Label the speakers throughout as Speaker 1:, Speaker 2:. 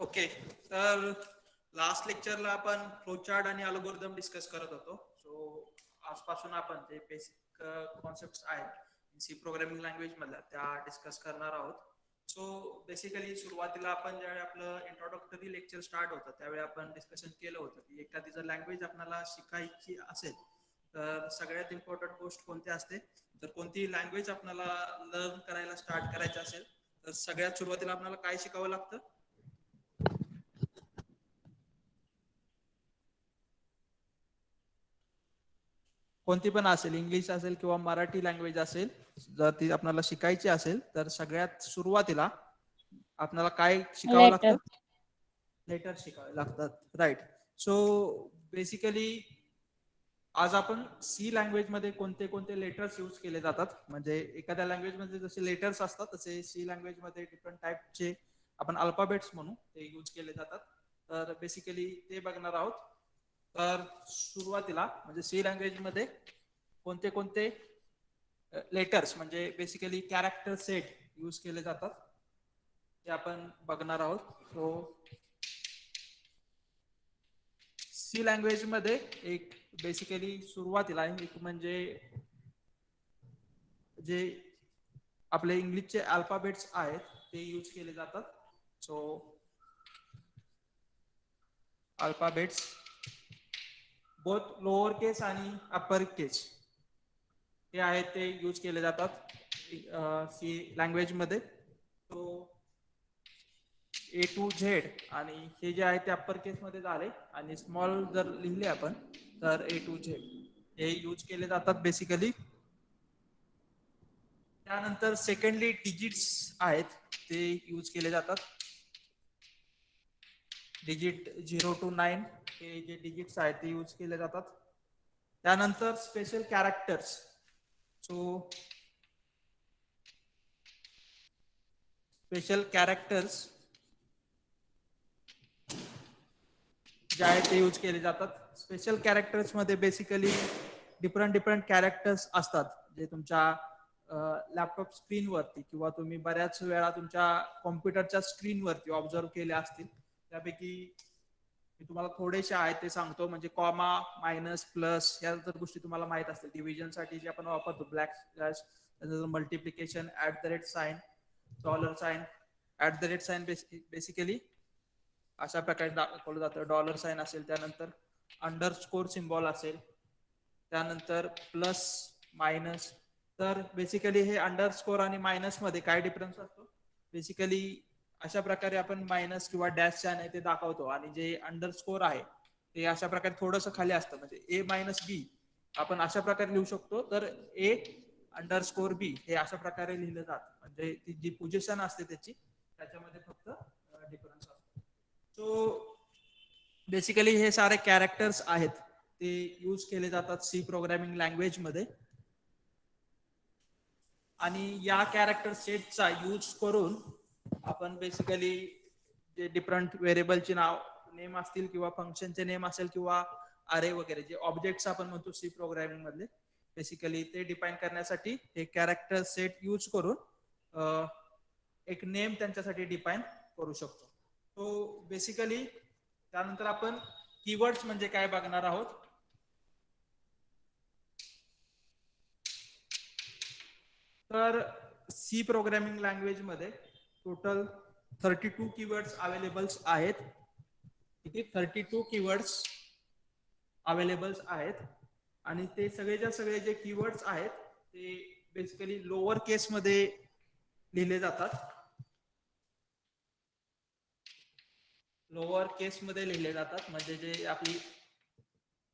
Speaker 1: Okay, तर last लेक्चरला आपण flowchart आणि अल्गोरिदम डिस्कस करत होतो. सो आजपासून आपण जे बेसिक कॉन्सेप्ट आहेत सी प्रोग्रामिंग लँग्वेज मधल्या त्या डिस्कस करणार आहोत. सो बेसिकली सुरुवातीला आपण ज्यावेळी आपलं इंट्रोडक्टरी लेक्चर स्टार्ट होतं त्यावेळी आपण डिस्कशन केलं होतं की एखादी जर लँग्वेज आपल्याला शिकायची असेल तर सगळ्यात इम्पॉर्टंट गोष्ट कोणती असते, तर कोणती लँग्वेज आपल्याला लर्न करायला स्टार्ट करायची असेल तर सगळ्यात सुरुवातीला आपल्याला काय शिकावं लागतं? कोणती पण असेल, इंग्लिश असेल किंवा मराठी लँग्वेज असेल, जर ती आपल्याला शिकायची असेल तर सगळ्यात सुरुवातीला आपल्याला काय शिकावं
Speaker 2: लेटर.
Speaker 1: लागतं? लेटर शिकावे लागतात. राईट. सो बेसिकली आज आपण सी लँग्वेज मध्ये कोणते कोणते लेटर्स यूज केले जातात, म्हणजे एखाद्या लँग्वेज मध्ये जसे लेटर्स असतात तसे सी लँग्वेज मध्ये डिफरंट टाइपचे आपण अल्फाबेट्स म्हणू ते यूज केले जातात. तर बेसिकली ते बघणार आहोत. तर सुरुवातीला म्हणजे सी लँग्वेज मध्ये कोणते कोणते लेटर्स म्हणजे बेसिकली कॅरेक्टर सेट यूज केले जातात ते आपण बघणार आहोत. सो सी लँग्वेज मध्ये एक बेसिकली सुरुवातीला एक म्हणजे जे आपले इंग्लिशचे अल्फाबेट्स आहेत ते यूज केले जातात. सो अल्फाबेट्स बोथ लोअर केस आणि अप्पर केस हे आहेत ते यूज केले जातात सी लँग्वेज मध्ये. तो ए टू झेड आणि हे जे आहे ते अप्पर केस मध्ये झाले आणि स्मॉल जर लिहिले आपण तर ए टू झेड हे यूज केले जातात बेसिकली. त्यानंतर सेकंडली डिजिट्स आहेत ते यूज केले जातात. डिजिट 0 to 9 हे जे डिजिट्स आहेत ते यूज केले जातात. त्यानंतर special characters. So special characters जे आहेत ते यूज केले जातात. स्पेशल कॅरेक्टर्स मध्ये बेसिकली डिफरंट कॅरेक्टर्स असतात जे तुमच्या लॅपटॉप स्क्रीनवरती किंवा तुम्ही बऱ्याच वेळा तुमच्या कॉम्प्युटरच्या स्क्रीनवरती ऑब्झर्व केले असतील. त्यापैकी मी तुम्हाला थोडेसे आहेत ते सांगतो. म्हणजे कॉमा, मायनस, प्लस या जर गोष्टी तुम्हाला माहित असतील, डिव्हिजन साठी जे आपण वापरतो black slash, multiplication, @ sign, dollar sign, @ sign basically अशा प्रकारे दाखवलं जातं. डॉलर साइन असेल, त्यानंतर अंडरस्कोर सिम्बॉल असेल, त्यानंतर प्लस, मायनस. तर बेसिकली हे अंडरस्कोर आणि मायनस मध्ये काय डिफरन्स असतो? बेसिकली अशा प्रकारे आपण मायनस किंवा डॅश आहे ते दाखवतो आणि जे अंडरस्कोर आहे ते अशा प्रकारे थोडंसं खाली असतं. म्हणजे ए मायनस बी आपण अशा प्रकारे लिहू शकतो. तर ए अंडरस्कोर बी हे अशा प्रकारे लिहिलं जातं. म्हणजे ती जी पोझिशन असते त्याची त्याच्यामध्ये फक्त डिफरन्स असतो. सो बेसिकली हे सारे कॅरेक्टर्स आहेत ते यूज केले जातात सी प्रोग्रामिंग लँग्वेज मध्ये. आणि या कॅरेक्टर सेटचा यूज करून आपण बेसिकली जे डिफरंट व्हेरिएबलचे नेम असतील किंवा फंक्शनचे नेम असेल किंवा अरे वगैरे जे ऑब्जेक्ट्स आपण म्हणतो सी प्रोग्रामिंग मधले, बेसिकली ते डिफाइन करण्यासाठी हे कॅरेक्टर सेट यूज करून एक नेम त्यांच्यासाठी डिफाइन करू शकतो. तो बेसिकली त्यानंतर आपण कीवर्ड्स म्हणजे काय बघणार आहोत. तर सी प्रोग्रामिंग लँग्वेज मध्ये टोटल 32 कीवर्ड्स अवेलेबल्स आहेत. किती? 32 कीवर्ड्स अवेलेबल्स आहेत. आणि ते सगळेच्या सगळे जे कीवर्ड्स आहेत ते बेसिकली लोअर केस मध्ये लिहिले जातात. लोअर केस मध्ये लिहिले जातात म्हणजे जे आपली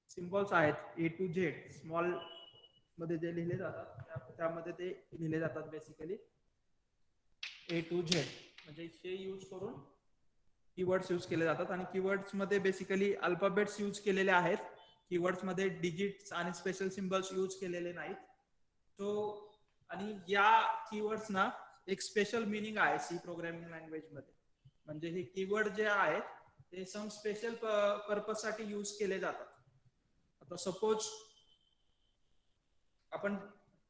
Speaker 1: सिम्बॉल्स आहेत ए टू झेड स्मॉल मध्ये जे लिहिले जातात त्यामध्ये ते लिहिले जातात बेसिकली ए टू झेड. म्हणजे हे यूज करून कीवर्ड्स यूज केले जातात. आणि कीवर्ड्स मध्ये बेसिकली अल्फाबेट्स यूज केलेले आहेत. कीवर्ड्स मध्ये डिजिट्स आणि स्पेशल सिम्बॉल्स यूज केलेले नाहीत. तो आणि या कीवर्ड्स ना एक स्पेशल मिनिंग आहे सी प्रोग्रामिंग लँग्वेज मध्ये. म्हणजे हे कीवर्ड जे आहेत ते सम स्पेशल पर्पज साठी यूज केले जातात. आता सपोज आपण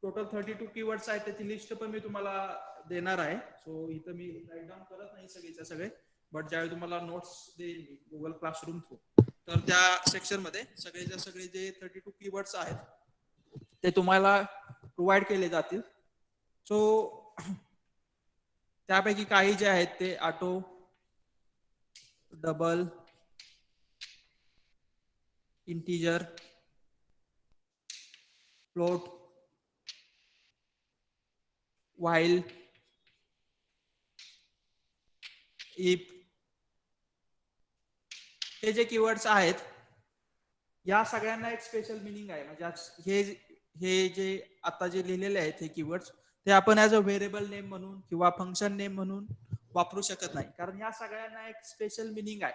Speaker 1: टोटल 32 कीवर्ड्स आहेत त्याची लिस्ट पण मी तुम्हाला देणार आहे. सो इथं मी राईट डाऊन करत नाही सगळेच्या सगळे, बट ज्यावेळी तुम्हाला नोट्स देईल मी गुगल क्लासरूम थ्रू, तर त्या सेक्शन मध्ये सगळे जे 32 कीवर्ड्स आहेत ते तुम्हाला प्रोव्हाइड केले जातील. सो त्यापैकी काही जे आहेत ते auto, double, integer, float, while, if, हे जे कीवर्ड्स आहेत या सगळ्यांना एक स्पेशल मिनिंग आहे. म्हणजे हे जे आता जे लिहिलेले आहेत हे कीवर्ड्स, ते आपण ऍज अ व्हेरिएबल नेम म्हणून किंवा फंक्शन नेम म्हणून वापरू शकत नाही, कारण या सगळ्यांना एक स्पेशल मिनिंग आहे.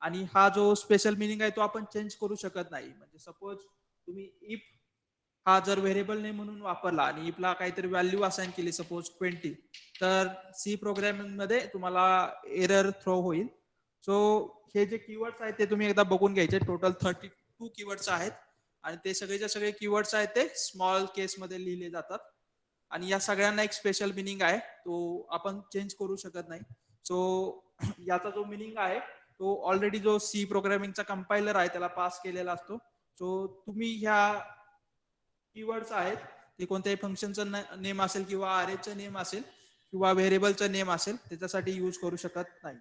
Speaker 1: आणि हा जो स्पेशल मिनिंग आहे तो आपण चेंज करू शकत नाही. म्हणजे सपोज तुम्ही इफ हा जर व्हेरिएबल नेम म्हणून वापरला आणि इफला काहीतरी व्हॅल्यू असाइन केली, सपोज 20, तर सी प्रोग्रामिंग मध्ये तुम्हाला एरर थ्रो होईल. सो हे जे कीवर्ड्स आहेत ते तुम्ही एकदा बघून घ्यायचे. टोटल 32 कीवर्ड्स आहेत आणि ते सगळेच्या सगळे कीवर्ड्स आहेत ते स्मॉल केस मध्ये लिहिले जातात आणि या सगळ्यांना एक स्पेशल मिनिंग आहे, तो आपण चेंज करू शकत नाही. सो याचा जो मिनिंग आहे तो ऑलरेडी जो सी प्रोग्रामिंगचा कंपायलर आहे त्याला पास केलेला असतो. सो तुम्ही ह्या कीवर्ड्स आहेत ते कोणत्याही फंक्शनचं नेम असेल किंवा अरेचं नेम असेल किंवा व्हेरिएबलचं नेम असेल त्याच्यासाठी यूज करू शकत नाही.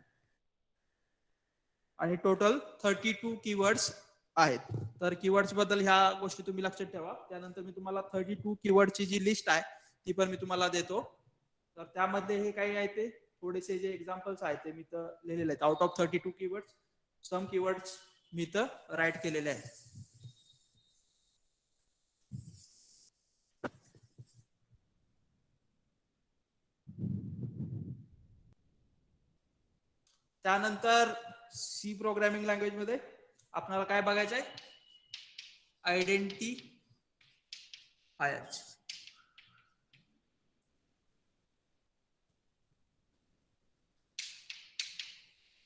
Speaker 1: आणि टोटल 32 कीवर्ड्स आहेत. तर कीवर्ड्स बद्दल ह्या गोष्टी तुम्ही लक्षात ठेवा. त्यानंतर मी तुम्हाला 32 कीवर्डची जी लिस्ट आहे ती पण मी तुम्हाला देतो. तर त्यामध्ये हे काही आहे ते थोडेसे जे एक्झाम्पल्स आहेत ते मी तर लिहिलेले आहेत. Out of 32 keywords some keywords मी तर राईट केलेले आहेत. त्यानंतर सी प्रोग्रामिंग लँग्वेज मध्ये आपल्याला काय बघायचं आहे, आयडेंटिफायर्स.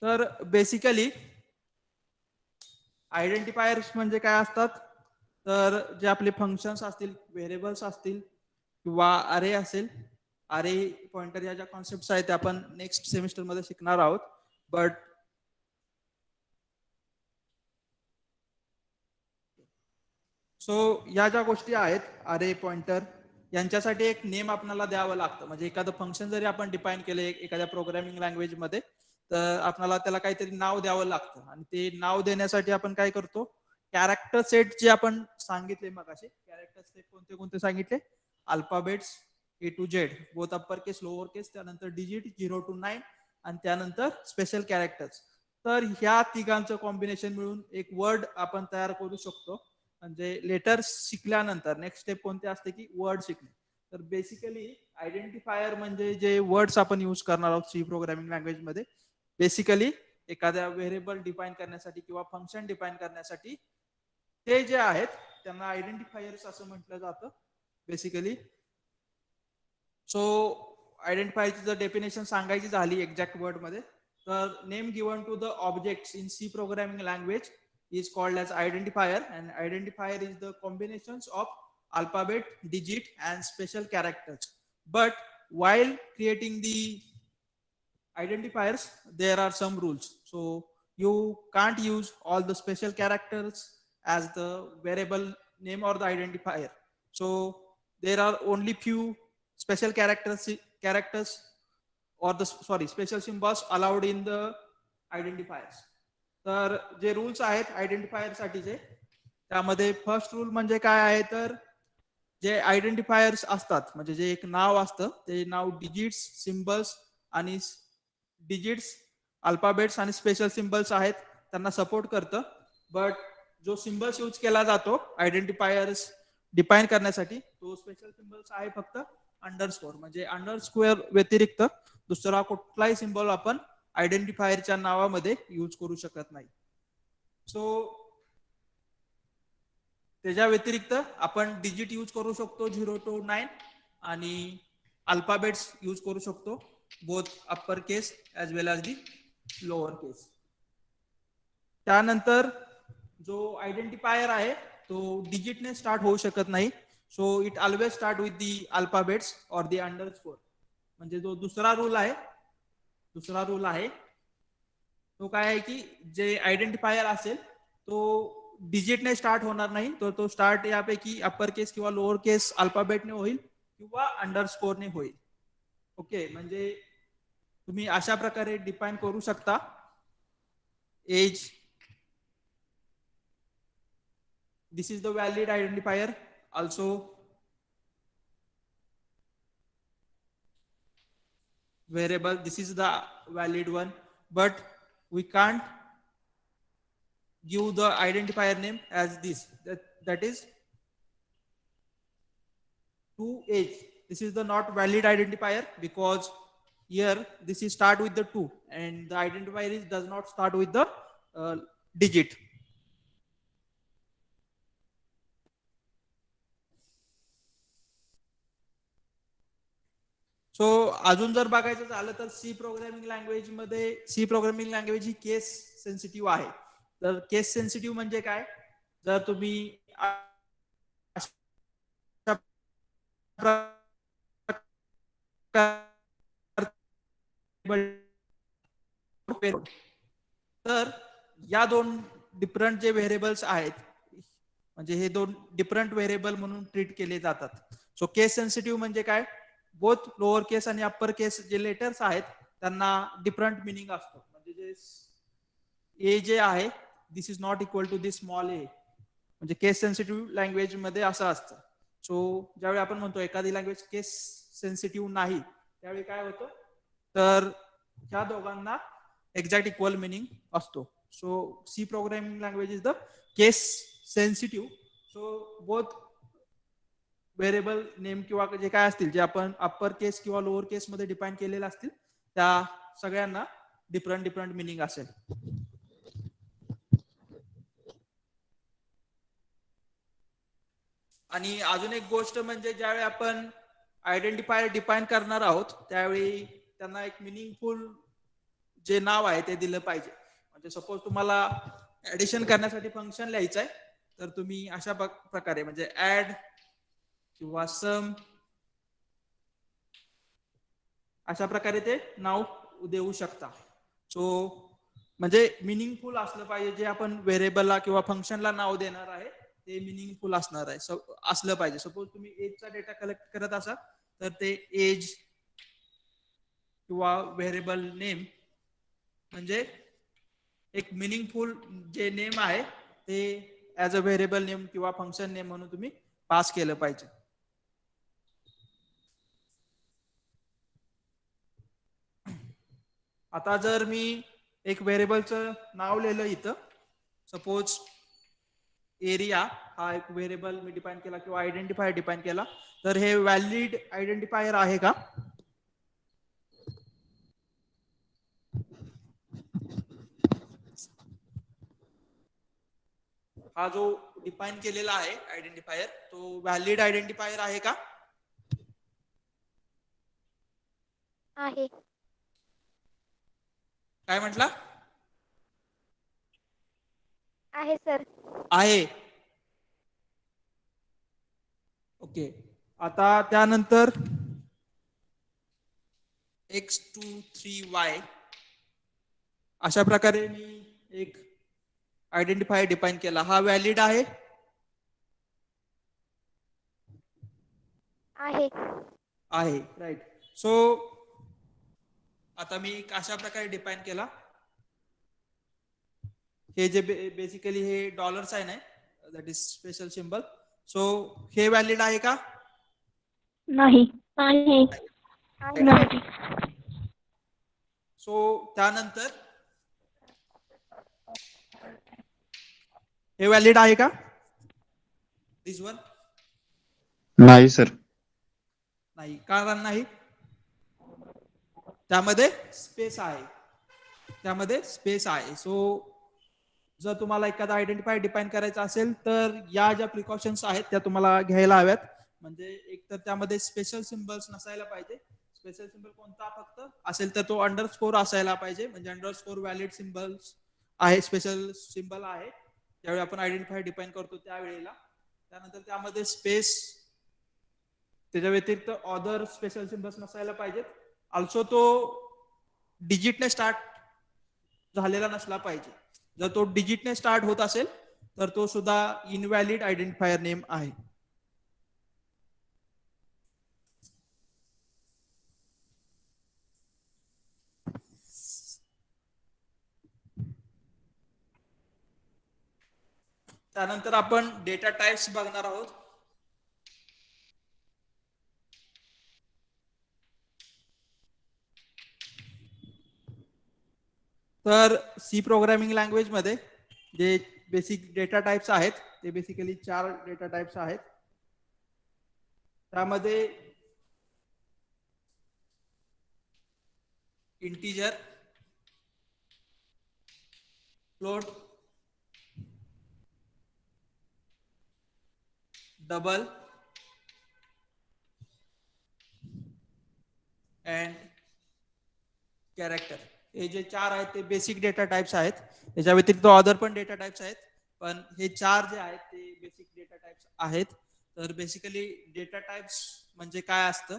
Speaker 1: तर बेसिकली आयडेंटिफायर्स म्हणजे काय असतात, तर जे आपले फंक्शन्स असतील, व्हेरिएबल्स असतील किंवा अरे असेल, अरे पॉइंटर या ज्या कॉन्सेप्ट आहेत त्या आपण नेक्स्ट सेमिस्टर मध्ये शिकणार आहोत. बट सो या ज्या गोष्टी आहेत अरे पॉइंटर यांच्यासाठी एक नेम आपल्याला द्यावं लागतं. म्हणजे एखादं फंक्शन जरी आपण डिफाईन केलं एखाद्या प्रोग्रामिंग लँग्वेज मध्ये, तर आपल्याला त्याला काहीतरी नाव द्यावं लागतं. आणि ते नाव देण्यासाठी आपण काय करतो, कॅरेक्टर सेट जे आपण सांगितले मग असे कॅरेक्टर सेट कोणते कोणते सांगितले, alphabets A to Z, both upper case lower case, त्यानंतर डिजिट 0 to 9 आणि त्यानंतर स्पेशल कॅरेक्टर्स. तर ह्या तिघांचं कॉम्बिनेशन मिळून एक वर्ड आपण तयार करू शकतो. म्हणजे लेटर्स शिकल्यानंतर नेक्स्ट स्टेप कोणते असते की वर्ड शिकणे. तर बेसिकली आयडेंटिफायर म्हणजे जे वर्ड्स आपण यूज करणार आहोत सी प्रोग्रामिंग लँग्वेज मध्ये, बेसिकली एखाद्या व्हेरिएबल डिफाईन करण्यासाठी किंवा फंक्शन डिफाईन करण्यासाठी ते जे आहेत त्यांना आयडेंटिफायर्स असं म्हटलं जातं बेसिकली. सो आयडेंटिफायरची जर डेफिनेशन सांगायची झाली एक्झॅक्ट वर्ड मध्ये, तर name given to the objects in C programming language is called as identifier, and identifier is the combinations of alphabet, digit and special characters. But while creating the identifiers there are some rules. So you can't use all the special characters as the variable name or the identifier. So there are only few special characters or the special symbols allowed in the identifiers. तर जे rules आहेत identifier साठीचे त्यामध्ये first rule म्हणजे काय आहे, तर जे आयडेंटिफायर्स असतात म्हणजे जे एक नाव असतं ते नाव डिजिट्स, सिम्बल्स आणि डिजिट्स, अल्फाबेट्स आणि स्पेशल सिम्बल्स आहेत त्यांना सपोर्ट करतं. बट जो सिम्बल्स यूज केला जातो आयडेंटिफायर्स डिफाईन करण्यासाठी तो स्पेशल सिम्बल्स आहे फक्त अंडरस्कोर. म्हणजे अंडरस्कोअर व्यतिरिक्त दुसरा कुठलाही सिम्बॉल आपण आयडेंटिफायरच्या नावामध्ये यूज करू शकत नाही. सो त्याच्या व्यतिरिक्त आपण डिजिट यूज करू शकतो 0 to 9 आणि अल्फाबेट्स यूज करू शकतो both upper case as well as the lower case. त्यानंतर जो आयडेंटिफायर आहे तो डिजिटने स्टार्ट होऊ शकत नाही. So it always start with the alphabets और दी अंडरस्कोर. म्हणजे जो दुसरा रूल आहे तो काय आहे की जे आयडेंटिफायर असेल तो डिजिटने स्टार्ट होणार नाही, तर तो स्टार्ट यापैकी अप्पर केस किंवा लोअर केस अल्फाबेटने होईल किंवा अंडरस्कोरने होईल. ओके, म्हणजे तुम्ही अशा प्रकारे डिफाईन करू शकता. As, this is the valid identifier. Also variable, this is the valid one, but we can't give the identifier name as this, that is to age. This is the not valid identifier because here this is start with the 2 and the identifier is does not start with the digit. So अजून जर बघायचं झालं तर C programming language मध्ये, C programming language ही केस sensitive आहे. तर केस sensitive म्हणजे काय, जर तुम्ही तर या दोन डिफरंट जे व्हेरिएबल्स आहेत, म्हणजे हे दोन डिफरंट व्हेरिएबल म्हणून ट्रीट केले जातात. सो केस सेन्सिटिव्ह म्हणजे काय, बोथ लोअर केस आणि अप्पर केस जे लेटर्स आहेत त्यांना डिफरंट मिनिंग असतो. म्हणजे जे ए जे आहे this is not equal to this small A, म्हणजे केस सेन्सिटिव्ह लँग्वेज मध्ये असं असतं. सो ज्यावेळी आपण म्हणतो एखादी लँग्वेज केस सेन्सिटिव्ह नाही, त्यावेळी काय होतं, तर ह्या दोघांना एक्झॅक्ट इक्वल मिनिंग असतो. So C programming language is the case sensitive. So both variable name किंवा जे काय असतील, जे आपण अप्पर केस किंवा लोअर केस मध्ये डिफाईन केलेले असतील, त्या सगळ्यांना डिफरंट डिफरंट मिनिंग असेल. आणि अजून एक गोष्ट म्हणजे ज्यावेळी आपण आयडेंटिफायर डिफाईन करणार आहोत त्यावेळी त्यांना एक मिनिंगफुल जे नाव आहे ते दिलं पाहिजे. म्हणजे सपोज तुम्हाला ऍडिशन करण्यासाठी फंक्शन लिहायचं आहे, तर तुम्ही अशा प्रकारे म्हणजे ऍड किंवा सम अशा प्रकारे ते नाव देऊ शकता. सो म्हणजे मिनिंगफुल असलं पाहिजे, जे आपण व्हेरिएबलला किंवा फंक्शनला नाव देणार आहे ते मिनिंगफुल असणार आहे, असलं पाहिजे. सपोज तुम्ही एजचा डेटा कलेक्ट करत असाल तर ते एज किंवा व्हेरिएबल नेम म्हणजे एक मिनिंगफुल जे नेम आहे ते ऍज अ व्हेरिएबल नेम किंवा फंक्शन नेम म्हणून तुम्ही पास केलं पाहिजे. आता जर मी एक व्हेरिएबलचं नाव लिहिलं इथं, सपोज एरिया हा एक व्हेरिएबल मी डिफाईन केला किंवा आयडेंटिफायर डिफाईन केला, तर हे व्हॅलिड आयडेंटिफायर आहे का? हा जो डिफाईन केलेला आहे आयडेंटिफायर तो व्हॅलिड आयडेंटिफायर आहे का?
Speaker 2: आहे.
Speaker 1: काय म्हटला?
Speaker 2: आहे सर.
Speaker 1: आहे. ओके, आता त्यानंतर x23y अशा प्रकारे मी एक आयडेंटिफायर डिफाईन केला, हा व्हॅलिड आहे?
Speaker 2: आहे.
Speaker 1: आहे, राईट. सो आता मी अशा प्रकारे डिफाईन केला, हे जे बेसिकली हे डॉलर साइन आहे, that is special symbol. So हे व्हॅलिड आहे का?
Speaker 3: नाही. नाही. नाही.
Speaker 1: सो त्यानंतर हे व्हॅलिड आहे का? दिस वन
Speaker 4: नाही सर.
Speaker 1: नाही. कारण नाही, त्यामध्ये स्पेस आहे, त्यामध्ये स्पेस आहे. सो जर तुम्हाला एखादा आयडेंटिफायर डिफाईन करायचा असेल तर या ज्या प्रिकॉशन्स आहेत त्या तुम्हाला घ्यायला हव्यात. म्हणजे एक तर त्यामध्ये स्पेशल सिम्बल्स नसायला पाहिजे. स्पेशल सिम्बल कोणता फक्त असेल तर तो अंडरस्कोर असायला पाहिजे, म्हणजे अंडरस्कोर व्हॅलिड सिम्बल्स आहे, स्पेशल सिम्बल आहे त्यावेळी आपण आयडेंटिफायर डिफाईन करतो त्यावेळेला. त्यानंतर त्यामध्ये स्पेस, त्याच्या व्यतिरिक्त अदर स्पेशल सिम्बल्स नसायला पाहिजेत. ऑल्सो तो डिजिटने स्टार्ट झालेला नसला पाहिजे. जर तो डिजिटने स्टार्ट होत असेल तर तो सुद्धा इनव्हॅलिड आयडेंटिफायर नेम आहे. त्यानंतर आपण डेटा टाइप्स बघणार आहोत. तर सी प्रोग्रामिंग लँग्वेज मध्ये जे बेसिक डेटा टाइप्स आहेत ते बेसिकली 4 डेटा टाइप्स आहेत. त्यामध्ये integer, float, double and character. हे जे 4 आहेत ते बेसिक डेटा टाइप्स आहेत. याच्या व्यतिरिक्त अदर पण डेटा टाइप्स आहेत, पण हे 4 जे आहेत ते बेसिक डेटा टाइप्स आहेत. तर बेसिकली डेटा टाइप्स म्हणजे काय असतं,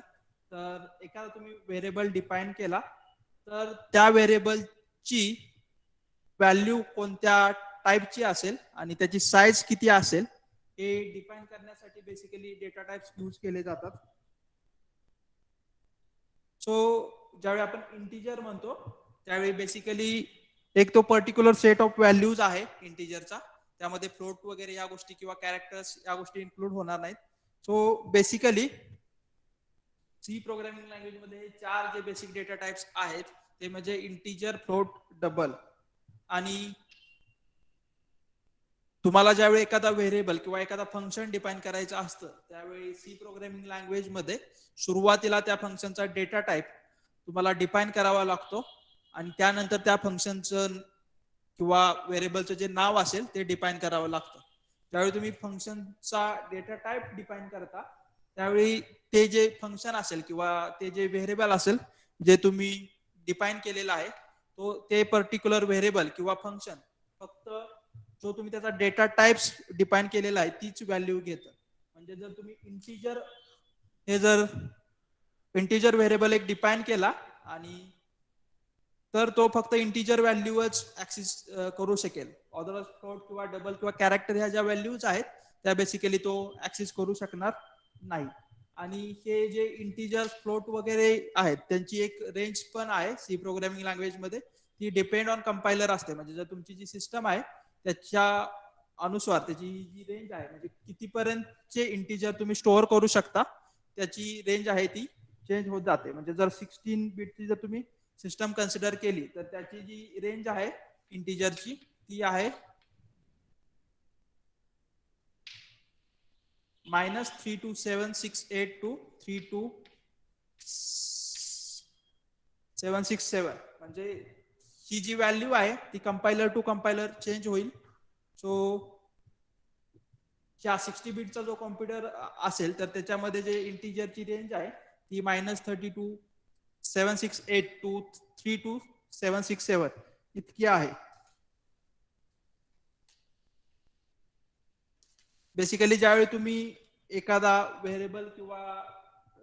Speaker 1: तर एखादा तुम्ही व्हेरिएबल डिफाईन केला तर त्या व्हेरिएबलची व्हॅल्यू कोणत्या टाइपची असेल आणि त्याची साईज किती असेल हे डिफाईन करण्यासाठी बेसिकली डेटा टाइप्स यूज केले जातात. सो ज्यावेळी आपण इंटिजर म्हणतो त्यावेळी बेसिकली एक तो पर्टिक्युलर सेट ऑफ व्हॅल्यूज आहे इंटिजरचा. त्यामध्ये फ्लोट वगैरे या गोष्टी किंवा कॅरेक्टर्स या गोष्टी इन्क्लूड होणार नाहीत. So basically C programming language मध्ये 4 जे बेसिक डेटा टाइप्स आहेत ते म्हणजे इंटिजर, फ्लोट, डबल. आणि तुम्हाला ज्यावेळी एखादा व्हेरिएबल किंवा एखादा फंक्शन डिफाईन करायचं असतं त्यावेळी सी प्रोग्रामिंग लँग्वेज मध्ये सुरुवातीला त्या फंक्शनचा डेटा टाइप तुम्हाला डिफाईन करावा लागतो आणि त्यानंतर त्या फंक्शनचं किंवा व्हेरिएबलचं जे नाव असेल ते डिफाईन करावं लागतं. ज्यावेळी तुम्ही फंक्शनचा डेटा टाइप डिफाईन करता त्यावेळी ते जे फंक्शन असेल किंवा ते जे व्हेरिएबल असेल जे तुम्ही डिफाईन केलेलं आहे तो ते पर्टिक्युलर व्हेरिएबल किंवा फंक्शन फक्त जो तुम्ही त्याचा डेटा टाइप्स डिफाईन केलेला आहे तीच व्हॅल्यू घेतं. म्हणजे जर तुम्ही इंटिजर व्हेरिएबल एक डिफाईन केला आणि तर तो फक्त इंटिजर व्हॅल्यूच ऍक्सेस करू शकेल. अदरवाइज फ्लोट किंवा डबल किंवा कॅरेक्टर ह्या ज्या व्हॅल्यूज आहेत त्या बेसिकली तो ऍक्सेस करू शकणार नाही. आणि हे जे इंटिजर, फ्लोट वगैरे आहेत त्यांची एक रेंज पण आहे सी प्रोग्रामिंग लँग्वेज मध्ये. ती डिपेंड ऑन कंपायलर असते. म्हणजे जर तुमची जी सिस्टम आहे त्याच्या अनुसार त्याची जी रेंज आहे म्हणजे कितीपर्यंतचे इंटिजर तुम्ही स्टोअर करू शकता त्याची रेंज आहे ती चेंज होत जाते. म्हणजे जर 16 बिटची जर तुम्ही सिस्टम कन्सिडर केली तर त्याची जी रेंज आहे इंटिजरची ती आहे -32768 to 32767. म्हणजे ही जी व्हॅल्यू आहे ती कंपायलर टू कंपायलर चेंज होईल. सो ह्या 60 बिटचा जो कॉम्प्युटर असेल तर त्याच्यामध्ये जे इंटिजरची रेंज आहे ती -32768 to 32767 इतकी आहे. बेसिकली ज्यावेळी तुम्ही एखादा व्हेरिएबल किंवा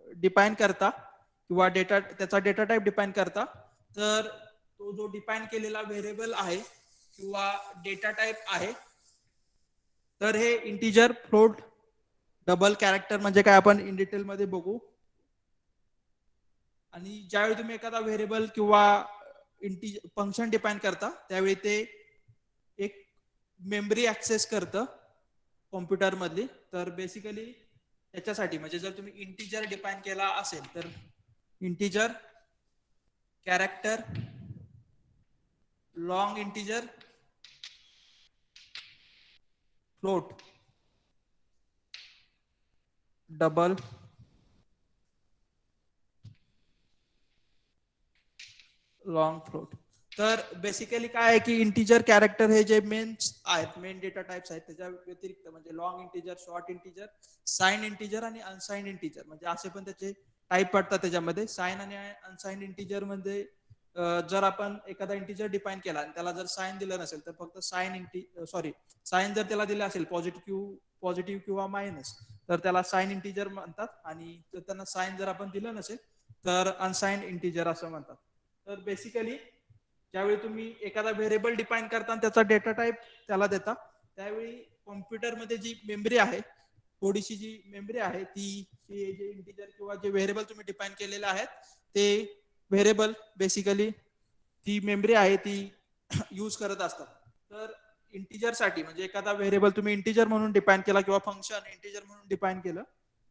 Speaker 1: डिफाईन करता किंवा त्याचा डेटा टाइप डिफाईन करता तर तो जो डिफाईन केलेला व्हेरिएबल आहे किंवा डेटा टाइप आहे तर हे इंटिजर, फ्लोट, डबल, कॅरेक्टर म्हणजे काय आपण इन डिटेल मध्ये बघू. आणि ज्यावेळी तुम्ही एखादा व्हेरिएबल किंवा फंक्शन डिफाईन करता त्यावेळी ते एक मेमरी ऍक्सेस करतं कॉम्प्युटर मधली. तर बेसिकली त्याच्यासाठी म्हणजे जर तुम्ही इंटिजर डिफाईन केला असेल तर integer, character, long integer, float, double, long float. तर बेसिकली काय आहे की इंटिजर, कॅरेक्टर हे जे मेन आहेत, मेन डेटा टाइप्स आहेत त्याच्या व्यतिरिक्त म्हणजे long integer, short integer, sign integer आणि अनसाइन्ड इंटिजर म्हणजे असे पण त्याचे टाइप पडतात त्याच्यामध्ये. साइन आणि अनसाइन्ड इंटिजर मध्ये जर आपण एखादा इंटिजर डिफाईन केला आणि त्याला जर साइन दिलं नसेल तर फक्त साइन जर त्याला दिलं असेल पॉझिटिव्ह किंवा मायनस तर त्याला साइन इंटिजर म्हणतात. आणि जर त्यांना साइन जर आपण दिलं नसेल तर अनसाइन्ड इंटिजर असं म्हणतात. तर बेसिकली ज्यावेळी तुम्ही एखादा व्हेरिएबल डिफाईन करता आणि त्याचा डेटा टाईप त्याला देता, त्यावेळी कॉम्प्युटरमध्ये जी मेमरी आहे, थोडीशी जी मेमरी आहे ती जे इंटिजर किंवा जे व्हेरिएबल तुम्ही डिफाईन केलेले आहेत ते व्हेरिएबल बेसिकली ती मेमरी आहे ती यूज करत असतात. तर इंटिजर साठी म्हणजे एखादा व्हेरिएबल तुम्ही इंटिजर म्हणून डिफाईन केला किंवा फंक्शन इंटिजर म्हणून डिफाईन केलं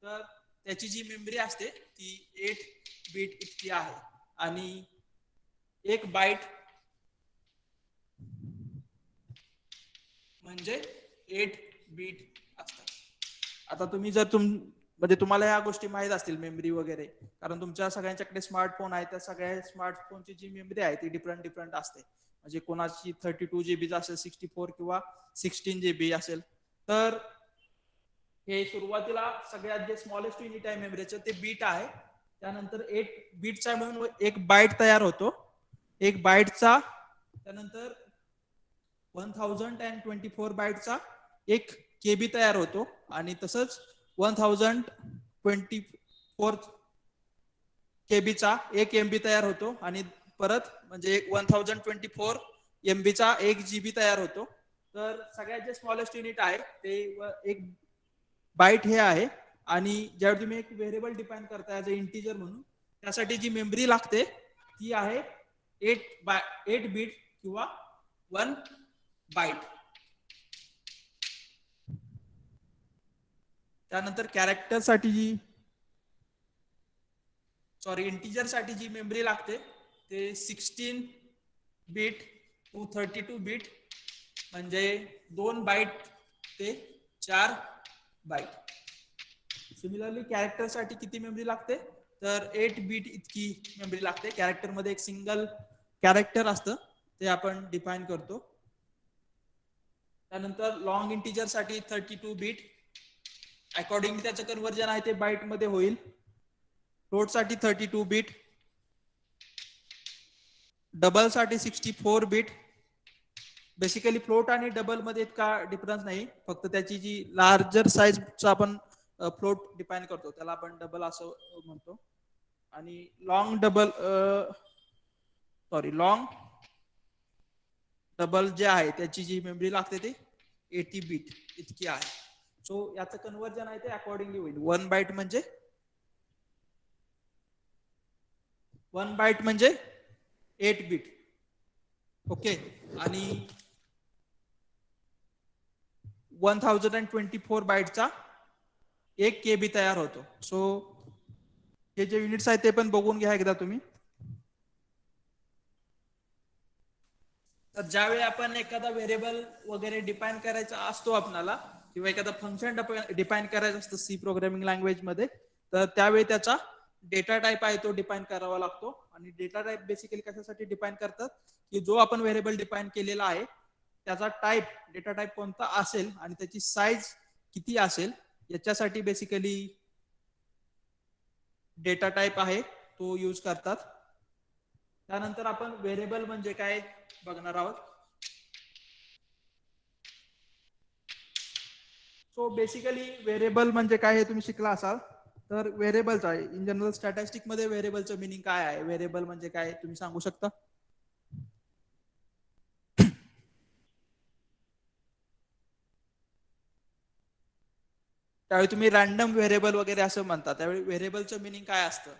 Speaker 1: तर त्याची जी मेमरी असते ती 8 बीट इतकी आहे आणि 1 बाईट म्हणजे 8 बीट असतात. आता तुम्ही जर म्हणजे तुम्हाला ह्या गोष्टी माहित असतील मेमरी वगैरे, कारण तुमच्या सगळ्यांच्याकडे स्मार्टफोन आहे, त्या सगळ्या स्मार्टफोनची जी मेमरी आहे ती डिफरंट असते. म्हणजे कोणाची 32 GB असेल, 64 किंवा 16 GB असेल. तर हे सुरुवातीला सगळ्यात जे स्मॉलेस्ट युनिट आहे मेमरीचं ते बीट आहे. त्यानंतर 8 बीटचा म्हणून 1 बाईट तयार होतो. 1 बाईटचा त्यानंतर 1024 बाईटचा 1 KB तयार होतो आणि तसंच 1024 KBचा 1 MB तयार होतो आणि परत म्हणजे 1024 MBचा 1 GB तयार होतो. तर सगळ्यात जे स्मॉलेस्ट युनिट आहे ते 1 बाईट हे आहे. आणि ज्यावेळी तुम्ही एक व्हेरिएबल डिफाईन करता ऍज अ इंटिजर म्हणून, त्यासाठी जी मेमरी लागते ती आहे 8 बीट किंवा 1 बाईट. त्यानंतर कॅरेक्टर साठी इंटिजर साठी जी मेमरी लागते ते 16 बीट टू 32 बीट म्हणजे 2 बाईट ते 4 बाईट. सिमिलरली कॅरेक्टर साठी किती मेमरी लागते तर 8 बीट इतकी मेमरी लागते. कॅरेक्टर मध्ये एक सिंगल कॅरेक्टर असतं ते आपण डिफाईन करतो. त्यानंतर लॉंग इंटिजर साठी 32 बीट, अकॉर्डिंगली त्याचं कन्वर्जन आहे ते बाईट मध्ये होईल. फ्लोट साठी 32 बीट, डबल साठी 64 बीट. बेसिकली फ्लोट आणि डबल मध्ये इतका डिफरन्स नाही, फक्त त्याची जी लार्जर साईजचा आपण फ्लोट डिफाईन करतो त्याला आपण डबल असं म्हणतो. आणि लॉंग डबल जे आहे त्याची जी मेमरी लागते ते 80 बीट इतकी आहे. सो याचं कन्वर्जन आहे ते अकॉर्डिंगली होईल. 1 बाईट म्हणजे 8 बीट. ओके. आणि 1024 बाईटचा 1 KB तयार होतो. सो हे जे युनिट्स आहेत ते पण बघून घ्या एकदा तुम्ही. तर ज्यावेळी आपण एखादा व्हेरिएबल वगैरे डिफाईन करायचा असतो आपल्याला किंवा एखादा फंक्शन डिफाईन करायचं असतं सी प्रोग्रामिंग लँग्वेज मध्ये, तर त्यावेळी त्याचा डेटा टाईप आहे तो डिफाईन करावा लागतो. आणि डेटा टाईप बेसिकली कशासाठी डिफाईन करतात की जो आपण व्हेरिएबल डिफाईन केलेला आहे त्याचा डेटा टाईप कोणता असेल आणि त्याची साईज किती असेल याच्यासाठी बेसिकली डेटा टाईप आहे तो यूज करतात. त्यानंतर आपण व्हेरिएबल म्हणजे काय बघणार आहोत. सो बेसिकली व्हेरिएबल म्हणजे काय हे तुम्ही शिकला असाल. तर व्हेरिएबलचं आहे इन जनरल स्टॅटिस्टिक मध्ये व्हेरिएबलचं मिनिंग काय आहे, व्हेरिएबल म्हणजे काय तुम्ही सांगू शकता. त्यावेळी तुम्ही रॅन्डम व्हेरिएबल वगैरे असं म्हणता, त्यावेळी व्हेरिएबलचं मिनिंग काय असतं.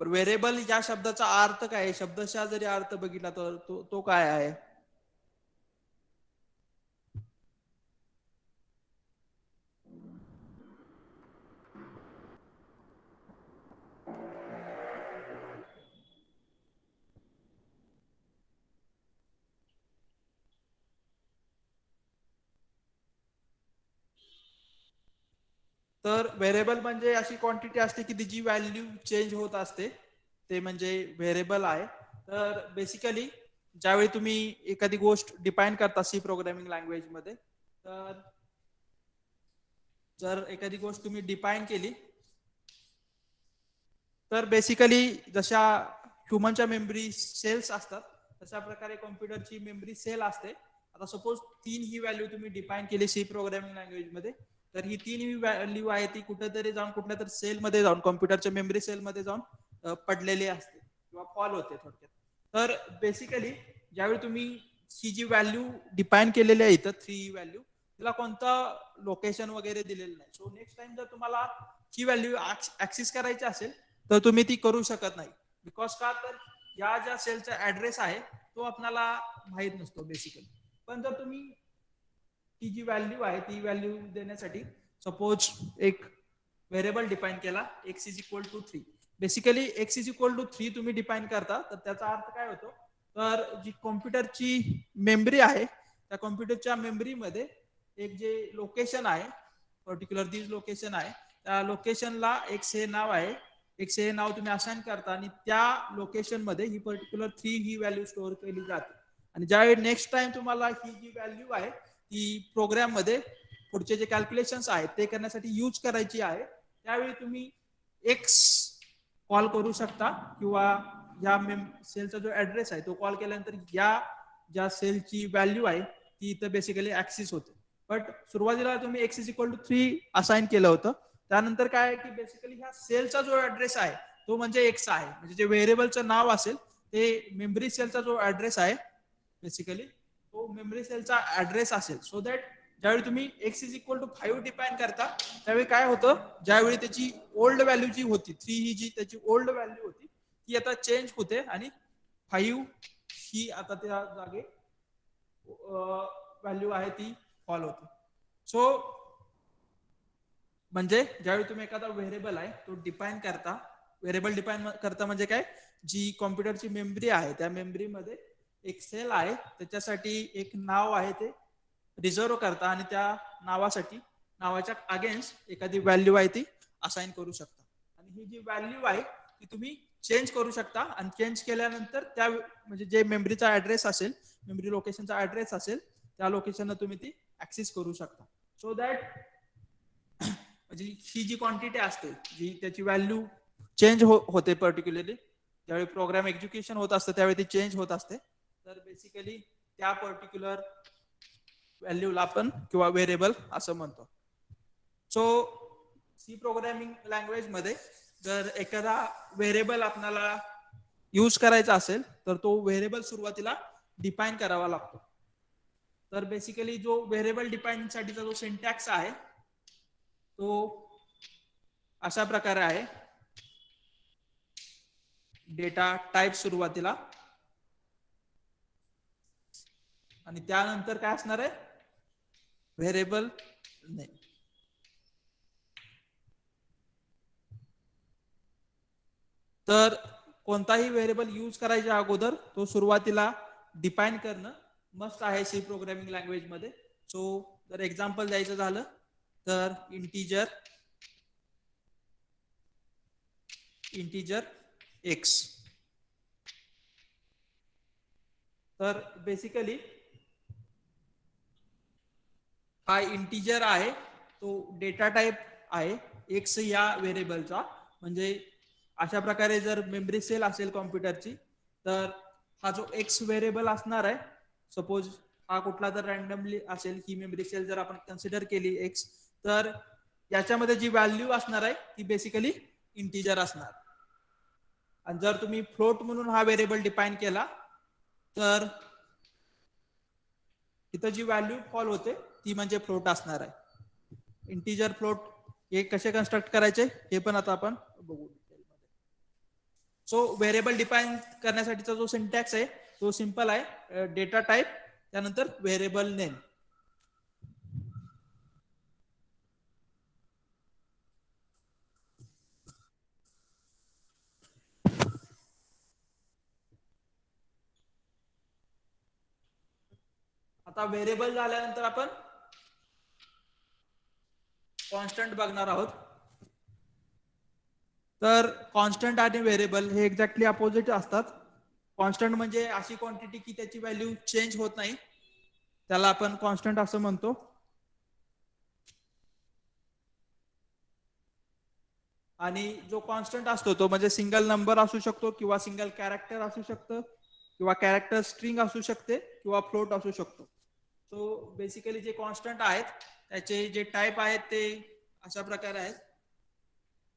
Speaker 1: व्हेरिएबल या शब्दाचा अर्थ काय आहे, शब्दशः जरी अर्थ बघितला तर तो काय आहे. तर व्हेरिएबल म्हणजे अशी क्वांटिटी असते की तिची व्हॅल्यू चेंज होत असते, ते म्हणजे व्हेरिएबल आहे. तर बेसिकली ज्यावेळी तुम्ही एखादी गोष्ट डिफाईन करता सी प्रोग्रामिंग लँग्वेज मध्ये, तर जर एखादी गोष्ट तुम्ही डिफाईन केली तर बेसिकली जशा ह्युमनच्या मेमरी सेल्स असतात तशा प्रकारे कॉम्प्युटरची मेमरी सेल असते. आता सपोज 3 ही व्हॅल्यू तुम्ही डिफाईन केली सी प्रोग्रामिंग लँग्वेज मध्ये, तर ही 3 ही व्हॅल्यू आहे ती कुठेतरी जाऊन कुठल्या तरी सेलमध्ये जाऊन कॉम्प्युटरच्या मेमरी सेलमध्ये जाऊन पडलेली असते किंवा फॉल होते थोडक्यात. तर बेसिकली ज्यावेळी तुम्ही ही जी व्हॅल्यू डिफाईन केलेली आहे इथं 3 व्हॅल्यू, तिला कोणतं लोकेशन वगैरे दिलेलं नाही. सो नेक्स्ट टाइम जर तुम्हाला ही व्हॅल्यू ऍक्सेस करायची असेल तर तुम्ही ती करू शकत नाही. बिकॉज का, तर या ज्या सेलचा ऍड्रेस आहे तो आपल्याला माहित नसतो बेसिकली. पण जर तुम्ही ती जी व्हॅल्यू आहे ती व्हॅल्यू देण्यासाठी सपोज एक व्हेरिएबल डिफाईन केला x is equal to 3. Basically x is equal to 3 तुम्ही डिफाईन करता, तर त्याचा अर्थ काय होतो, तर जी कॉम्प्युटरची मेमरी आहे त्या कॉम्प्युटरच्या मेमरीमध्ये एक जे लोकेशन आहे, पर्टिक्युलर दिस लोकेशन आहे, त्या लोकेशनला x हे नाव आहे, x हे नाव तुम्ही असाइन करता आणि त्या लोकेशन मध्ये ही पर्टिक्युलर 3 ही व्हॅल्यू स्टोअर केली जाते. आणि ज्यावेळी नेक्स्ट टाइम तुम्हाला ही जी व्हॅल्यू आहे ती प्रोग्राम मध्ये पुढचे जे कॅल्क्युलेशन्स आहेत ते करण्यासाठी यूज करायची आहे, त्यावेळी तुम्ही एक्स कॉल करू शकता किंवा या सेलचा जो ऍड्रेस आहे तो कॉल केल्यानंतर या ज्या सेलची व्हॅल्यू आहे ती इथं बेसिकली ऍक्सेस होते. बट सुरुवातीला तुम्ही x is equal to 3 assign केलं होतं, त्यानंतर काय आहे की बेसिकली ह्या सेलचा जो ऍड्रेस आहे तो म्हणजे एक्स आहे, म्हणजे जे व्हेरिएबलचं नाव असेल ते मेमरी सेलचा जो ऍड्रेस आहे बेसिकली तो मेमरी सेलचा ऍड्रेस असेल. सो दॅट ज्यावेळी तुम्ही x is equal to 5 define करता त्यावेळी काय होतं, ज्यावेळी त्याची ओल्ड व्हॅल्यू जी होती 3 ही जी त्याची ओल्ड व्हॅल्यू होती ती आता चेंज होते आणि 5 ही आता त्या जागे व्हॅल्यू आहे ती फॉल होते. सो म्हणजे ज्यावेळी तुम्ही एखादा व्हेरिएबल आहे तो डिफाईन करता, व्हेरिएबल डिफाईन करता म्हणजे काय, जी कॉम्प्युटरची मेमरी आहे त्या मेमरीमध्ये एक सेल आहे त्याच्यासाठी एक नाव आहे ते रिझर्व करता आणि त्या नावासाठी नावाच्या अगेन्स्ट एखादी व्हॅल्यू आहे ती असाइन करू शकता. आणि ही जी व्हॅल्यू आहे ती तुम्ही चेंज करू शकता आणि चेंज केल्यानंतर त्या म्हणजे जे मेमरीचा ऍड्रेस असेल, मेमरी लोकेशनचा ऍड्रेस असेल त्या लोकेशनला तुम्ही ती ऍक्सेस करू शकता. सो दॅट म्हणजे ही जी क्वांटिटी असते जी त्याची व्हॅल्यू चेंज होते पर्टिक्युलरली ज्यावेळी प्रोग्राम एक्झिक्युशन होत असतं त्यावेळी ती चेंज होत असते. तर बेसिकली त्या पर्टिक्युलर व्हॅल्यूला आपण किंवा व्हेरिएबल असं म्हणतो. सो सी प्रोग्रामिंग लँग्वेज मध्ये जर एखादा व्हेरिएबल आपल्याला यूज करायचा असेल तर तो व्हेरिएबल सुरुवातीला डिफाईन करावा लागतो. तर बेसिकली जो व्हेरिएबल डिफाईन साठीचा जो सिंटॅक्स आहे तो अशा प्रकारे आहे. डेटा टाईप सुरुवातीला आणि त्यानंतर काय असणार आहे, व्हेरिएबल नेम. तर कोणताही व्हेरिएबल यूज करायच्या अगोदर तो सुरुवातीला डिफाईन करणं मस्ट आहे सी प्रोग्रामिंग लँग्वेज मध्ये. सो जर एक्झाम्पल द्यायचं झालं तर इंटीजर एक्स. तर बेसिकली हा इंटीजर आहे तो डेटा टाइप आहे एक्स या व्हेरिएबलचा. म्हणजे अशा प्रकारे जर मेमरी सेल असेल कॉम्प्युटरची तर हा जो एक्स व्हेरिएबल असणार आहे, सपोज हा कुठला तर रँडमली असेल ही मेमरी सेल जर आपण कन्सिडर केली एक्स, तर याच्यामध्ये जी व्हॅल्यू असणार आहे ती बेसिकली इंटीजर असणार. आणि जर तुम्ही फ्लोट म्हणून हा व्हेरिएबल डिफाईन केला तर इथं जी व्हॅल्यू फॉल होते ती म्हणजे फ्लोट असणार आहे. इंटीजर फ्लोट हे कसे कन्स्ट्रक्ट करायचे हे पण आता आपण बघू. सो व्हेरिएबल डिफाईन करण्यासाठीचा जो सिंटॅक्स आहे तो सिंपल आहे, डेटा टाइप त्यानंतर व्हेरिएबल नेम. आता व्हेरिएबल झाल्यानंतर आपण कॉन्स्टंट बघणार आहोत. तर कॉन्स्टंट आणि व्हेरिएबल हे एक्झॅक्टली अपोजिट असतात. कॉन्स्टंट म्हणजे अशी क्वांटिटी की त्याची व्हॅल्यू चेंज होत नाही, त्याला आपण कॉन्स्टंट असं म्हणतो. आणि जो कॉन्स्टंट असतो तो म्हणजे सिंगल नंबर असू शकतो किंवा सिंगल कॅरेक्टर असू शकतं किंवा कॅरेक्टर स्ट्रिंग असू शकते किंवा फ्लोट असू शकतो. सो बेसिकली जे कॉन्स्टंट आहेत त्याचे जे टाईप आहेत ते अशा प्रकारे आहेत.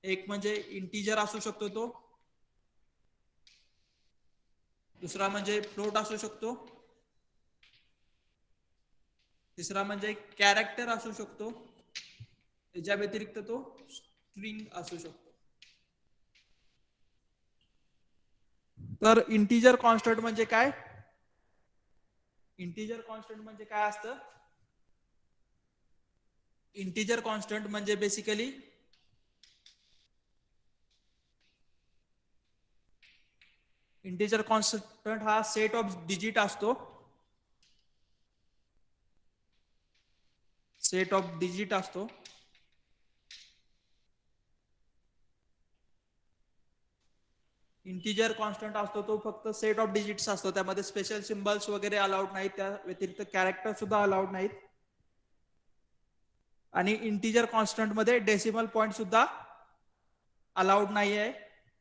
Speaker 1: एक म्हणजे इंटिजर असू शकतो तो, दुसरा म्हणजे फ्लोट असू शकतो, तिसरा म्हणजे कॅरेक्टर असू शकतो, त्याच्या व्यतिरिक्त तो स्ट्रिंग असू शकतो. तर इंटिजर कॉन्स्टंट म्हणजे काय? इंटिजर कॉन्स्टंट म्हणजे काय असतं? इंटिजर कॉन्स्टंट म्हणजे बेसिकली इंटिजर कॉन्स्टंट हा सेट ऑफ डिजिट असतो. सेट ऑफ डिजिट असतो. इंटिजर कॉन्स्टंट असतो तो फक्त सेट ऑफ डिजिट्स असतो, त्यामध्ये स्पेशल सिम्बल्स वगैरे अलाउड नाहीत, त्या व्यतिरिक्त कॅरेक्टर सुद्धा अलाउड नाहीत. आणि इंटिजर कॉन्स्टंट मध्ये डेसिमल पॉइंट सुद्धा अलाउड नाही आहे.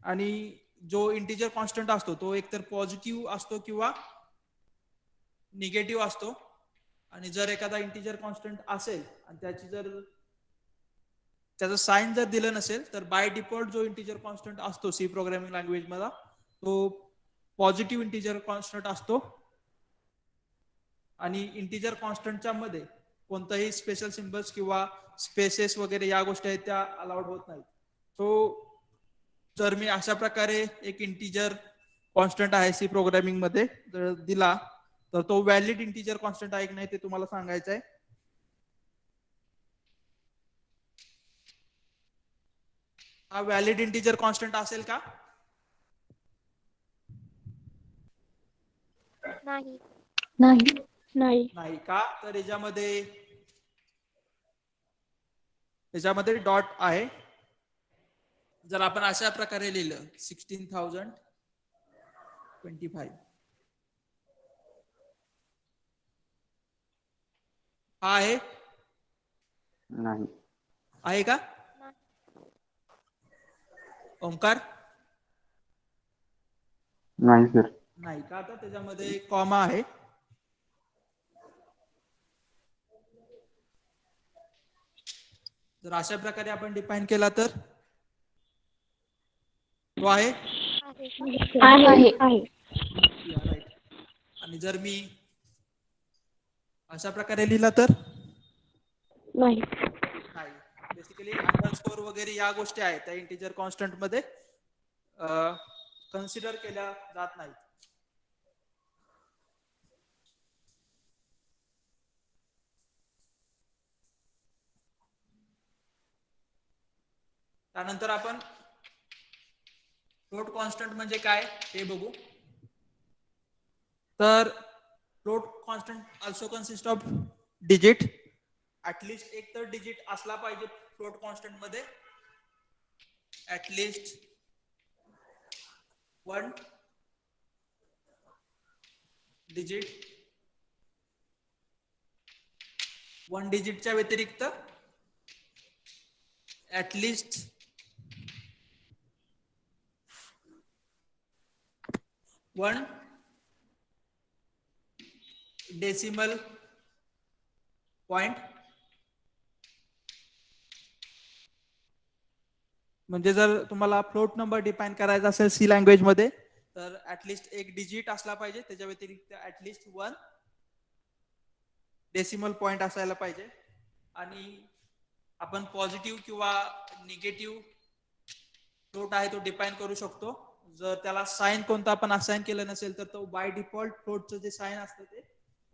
Speaker 1: आणि जो इंटिजर कॉन्स्टंट असतो तो एकतर पॉझिटिव्ह असतो किंवा निगेटिव्ह असतो. आणि जर एखादा इंटिजर कॉन्स्टंट असेल आणि त्याचं साइन जर दिलं नसेल तर बाय डिफॉल्ट जो इंटिजर कॉन्स्टंट असतो सी प्रोग्रामिंग लँग्वेज मध्ये तो पॉझिटिव्ह इंटिजर कॉन्स्टंट असतो. आणि इंटिजर कॉन्स्टंटच्या मध्ये कोणताही स्पेशल सिम्बल्स किंवा स्पेसेस वगैरे या गोष्टी आहेत त्या अलाउड होत नाहीत. सो जर मी अशा प्रकारे एक इंटिजर कॉन्स्टंट आहे सी प्रोग्रामिंग मध्ये जर दिला तर तो व्हॅलिड इंटिजर कॉन्स्टंट आहे की नाही ते तुम्हाला सांगायचं आहे. हा व्हॅलिड इंटिजर कॉन्स्टंट असेल का?
Speaker 2: नाही.
Speaker 3: नाही. नाही.
Speaker 1: नाही का? तर याच्यामध्ये डॉट आहे. जर आपण अशा प्रकारे लिहिलं 16,025 हा आहे
Speaker 4: नाही.
Speaker 1: आहे का
Speaker 2: नाही.
Speaker 1: ओंकार?
Speaker 4: नाही सर.
Speaker 1: नाही का? तर त्याच्यामध्ये कॉमा आहे. जर अशा प्रकारे आपण डिफाइन केला तर तो आहे.
Speaker 2: आहे.
Speaker 3: आहे. आहे.
Speaker 1: राईट. आणि जर मी अशा प्रकारे लिहिला तर
Speaker 3: नाही.
Speaker 1: नाही. बेसिकली अंडरस्कोर वगैरे या गोष्टी आहेत त्या इंटिजर कॉन्स्टंट मध्ये कन्सिडर केल्या जात नाहीत. त्यानंतर आपण फ्लोट कॉन्स्टंट म्हणजे काय हे बघू. तर float constant also consist of digit. At least एक तर डिजिट असला पाहिजे फ्लोट कॉन्स्टंट मध्ये, ऍटलिस्ट 1 डिजिट. 1 डिजिटच्या व्यतिरिक्त ऍटलिस्ट 1 डेसिमल पॉइंट. म्हणजे जर तुम्हाला फ्लोट नंबर डिफाइन करायचा असेल सी लँग्वेज मध्ये तर ऍटलिस्ट एक डिजिट असला पाहिजे, त्याच्या व्यतिरिक्त ऍटलिस्ट 1 डेसिमल पॉइंट असायला पाहिजे. आणि आपण पॉझिटिव्ह किंवा निगेटिव्ह फ्लोट आहे तो डिफाइन करू शकतो. जर त्याला साइन कोणता आपण असाइन केलं नसेल तर तो बाय डिफॉल्ट फ्लोटचं जे साइन असतं ते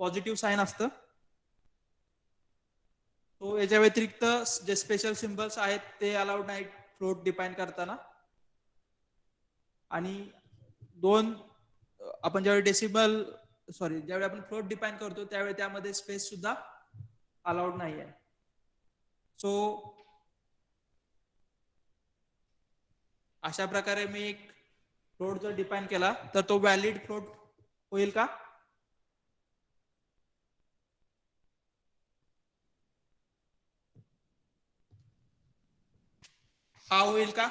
Speaker 1: पॉझिटिव्ह साइन असतं. तो याच्या व्यतिरिक्त जे स्पेशल सिम्बल्स आहेत ते अलाउड नाहीत फ्लोट डिफाइन करताना. आणि आपण ज्यावेळी आपण फ्लोट डिफाइन करतो त्यावेळी त्यामध्ये स्पेस सुद्धा अलाउड नाही आहे. सो अशा प्रकारे मी एक फ्लोट जर डिफाइन केला तर तो व्हॅलिड फ्लोट होईल का? हा होईल का?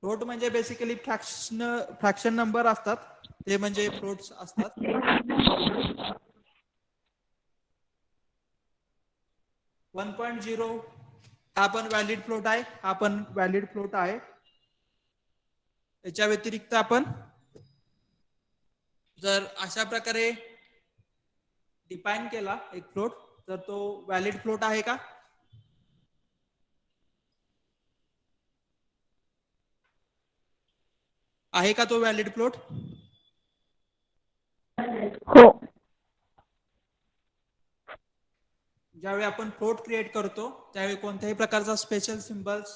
Speaker 1: फ्लोट म्हणजे बेसिकली फ्रॅक्शन नंबर असतात, ते म्हणजे फ्लोट्स असतात. 1.0 हा पण व्हॅलिड फ्लोट आहे, हा पण व्हॅलिड फ्लोट आहे. याच्या व्यतिरिक्त आपण जर अशा प्रकारे डिफाईन केला एक फ्लोट, तर तो व्हॅलिड फ्लोट आहे का? आहे का तो व्हॅलिड फ्लोट?
Speaker 3: हो.
Speaker 1: ज्यावेळी आपण फ्लोट क्रिएट करतो त्यावेळी कोणत्याही प्रकारचा स्पेशल सिम्बल्स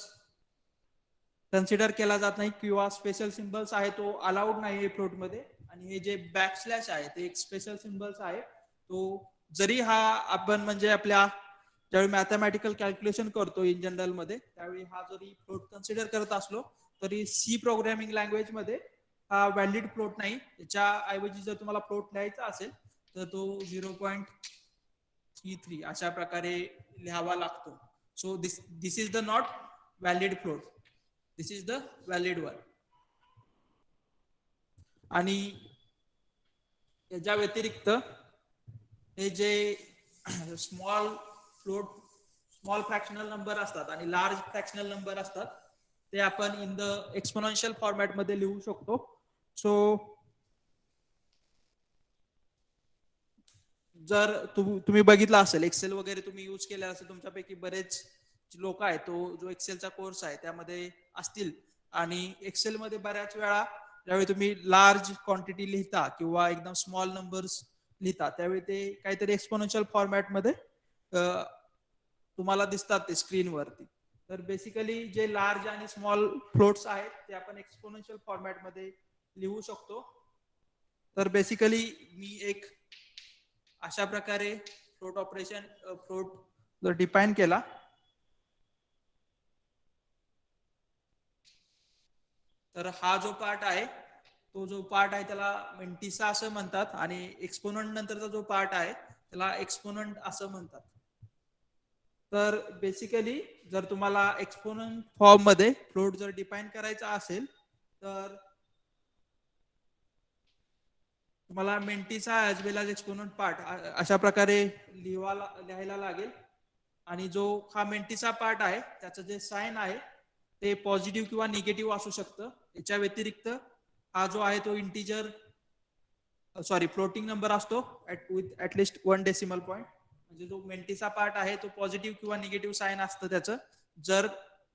Speaker 1: कन्सिडर केला जात नाही, किंवा स्पेशल सिम्बल्स आहे तो अलाउड नाही फ्लोट मध्ये. आणि हे जे बॅकस्लॅश आहे ते एक स्पेशल सिम्बल्स आहे. तो जरी हा आपण म्हणजे आपल्या ज्यावेळी मॅथमॅटिकल कॅल्क्युलेशन करतो इन जनरल मध्ये, त्यावेळी हा जरी फ्लोट कन्सिडर करत असलो तरी सी प्रोग्रामिंग लँग्वेज मध्ये हा व्हॅलिड फ्लोट नाही. याच्या ऐवजी जर तुम्हाला फ्लोट लिहायचा असेल तर तो 0.33 अशा प्रकारे लिहावा लागतो. So this is the not valid float, this is the valid one. आणि याच्या व्यतिरिक्त हे जे small float, small fractional number असतात आणि लार्ज फ्रॅक्शनल नंबर असतात, ते आपण इन द एक्सपोनेन्शियल फॉर्मॅट मध्ये लिहू शकतो. सो जर तुम्ही बघितलं असेल, एक्सेल वगैरे तुम्ही यूज केला असेल, तुमच्यापैकी बरेच लोक आहेत तो जो एक्सेलचा कोर्स आहे त्यामध्ये असतील. आणि एक्सेल मध्ये बऱ्याच वेळा ज्यावेळी तुम्ही लार्ज क्वांटिटी लिहिता किंवा एकदम स्मॉल नंबर्स लिहिता, त्यावेळी ते काहीतरी एक्सपोनेन्शियल फॉर्मॅट मध्ये तुम्हाला दिसतात ते स्क्रीनवरती. तर बेसिकली जे लार्ज आणि स्मॉल फ्लोट्स आहेत ते आपण एक्सपोनेन्शियल फॉर्मॅट मध्ये लिहू शकतो. तर बेसिकली मी एक अशा प्रकारे फ्लोट जर डिफाईन केला, तर हा जो पार्ट आहे तो जो पार्ट आहे त्याला मेंटिसा असं म्हणतात, आणि एक्सपोनंट नंतरचा जो पार्ट आहे त्याला एक्सपोनंट असं म्हणतात. तर बेसिकली जर तुम्हाला एक्सपोनंट फॉर्म मध्ये फ्लोट जर डिफाईन करायचा असेल तर तुम्हाला मेंटिसा ऍज वेल एज एक्सपोनंट पार्ट अशा प्रकारे लिहायला लागेल. आणि जो हा मेंटिसा पार्ट आहे त्याचं जे साइन आहे ते पॉझिटिव्ह किंवा निगेटिव्ह असू शकतं. याच्या व्यतिरिक्त हा जो आहे तो इंटिजर फ्लोटिंग नंबर असतो विथ ऍटलिस्ट 1 डेसिमल पॉईंट. म्हणजे जो मेंटिसा पार्ट आहे तो पॉझिटिव्ह किंवा निगेटिव्ह साइन असतं त्याचं. जर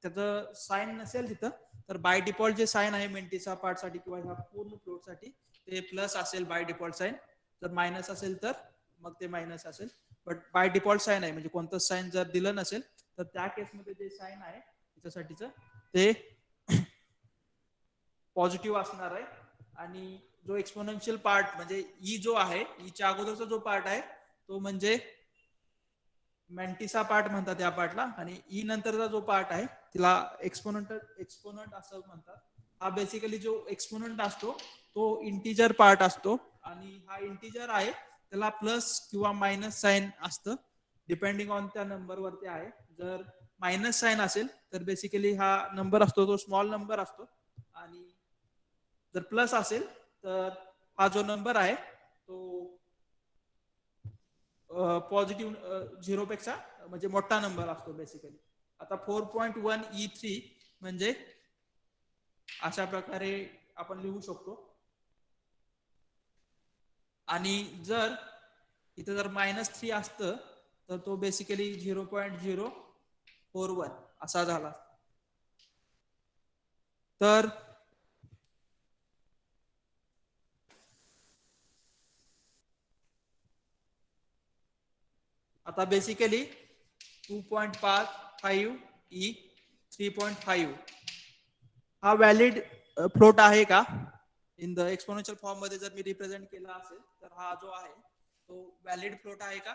Speaker 1: त्याचं साइन नसेल तिथं तर बाय डिफॉल्ट जे साइन आहे मेंटिसा पार्ट साठी किंवा ह्या पूर्ण फ्लोट साठी ते प्लस असेल बाय डिफॉल्ट साइन. जर मायनस असेल तर मग ते मायनस असेल. बट बाय डिफॉल्ट साइन आहे, म्हणजे कोणतं साइन जर दिलं नसेल तर त्या केसमध्ये जे साइन आहे त्याच्यासाठीच ते पॉझिटिव्ह असणार आहे. आणि जो एक्सपोनेन्शियल पार्ट म्हणजे ई जो आहे, ईच्या अगोदरचा जो पार्ट आहे तो म्हणजे मेंटिसा पार्ट म्हणतात या पार्टला. आणि ई नंतरचा जो पार्ट आहे तिला एक्सपोनंट असं म्हणतात. हा बेसिकली जो एक्सपोनंट असतो तो इंटिजर पार्ट असतो, आणि हा इंटिजर आहे त्याला प्लस किंवा मायनस साइन असतं डिपेंडिंग ऑन त्या नंबर वरती आहे. जर मायनस साइन असेल तर बेसिकली हा नंबर असतो तो स्मॉल नंबर असतो, आणि जर प्लस असेल तर हा जो नंबर आहे तो पॉझिटिव्ह 0 पेक्षा म्हणजे मोठा नंबर असतो बेसिकली. आता 4.1E3 म्हणजे अशा प्रकारे आपण लिहू शकतो. आणि जर इथं जर -3 असतं तर तो बेसिकली 0.041 असा झाला. तर आता बेसिकली 2.5E 3.5 हा व्हॅलिड फ्लोट आहे का? इन द एक्सपोनेन्शियल फॉर्म मध्ये जर मी रिप्रेझेंट केला असेल तर हा जो आहे तो व्हॅलिड फ्लोट आहे का?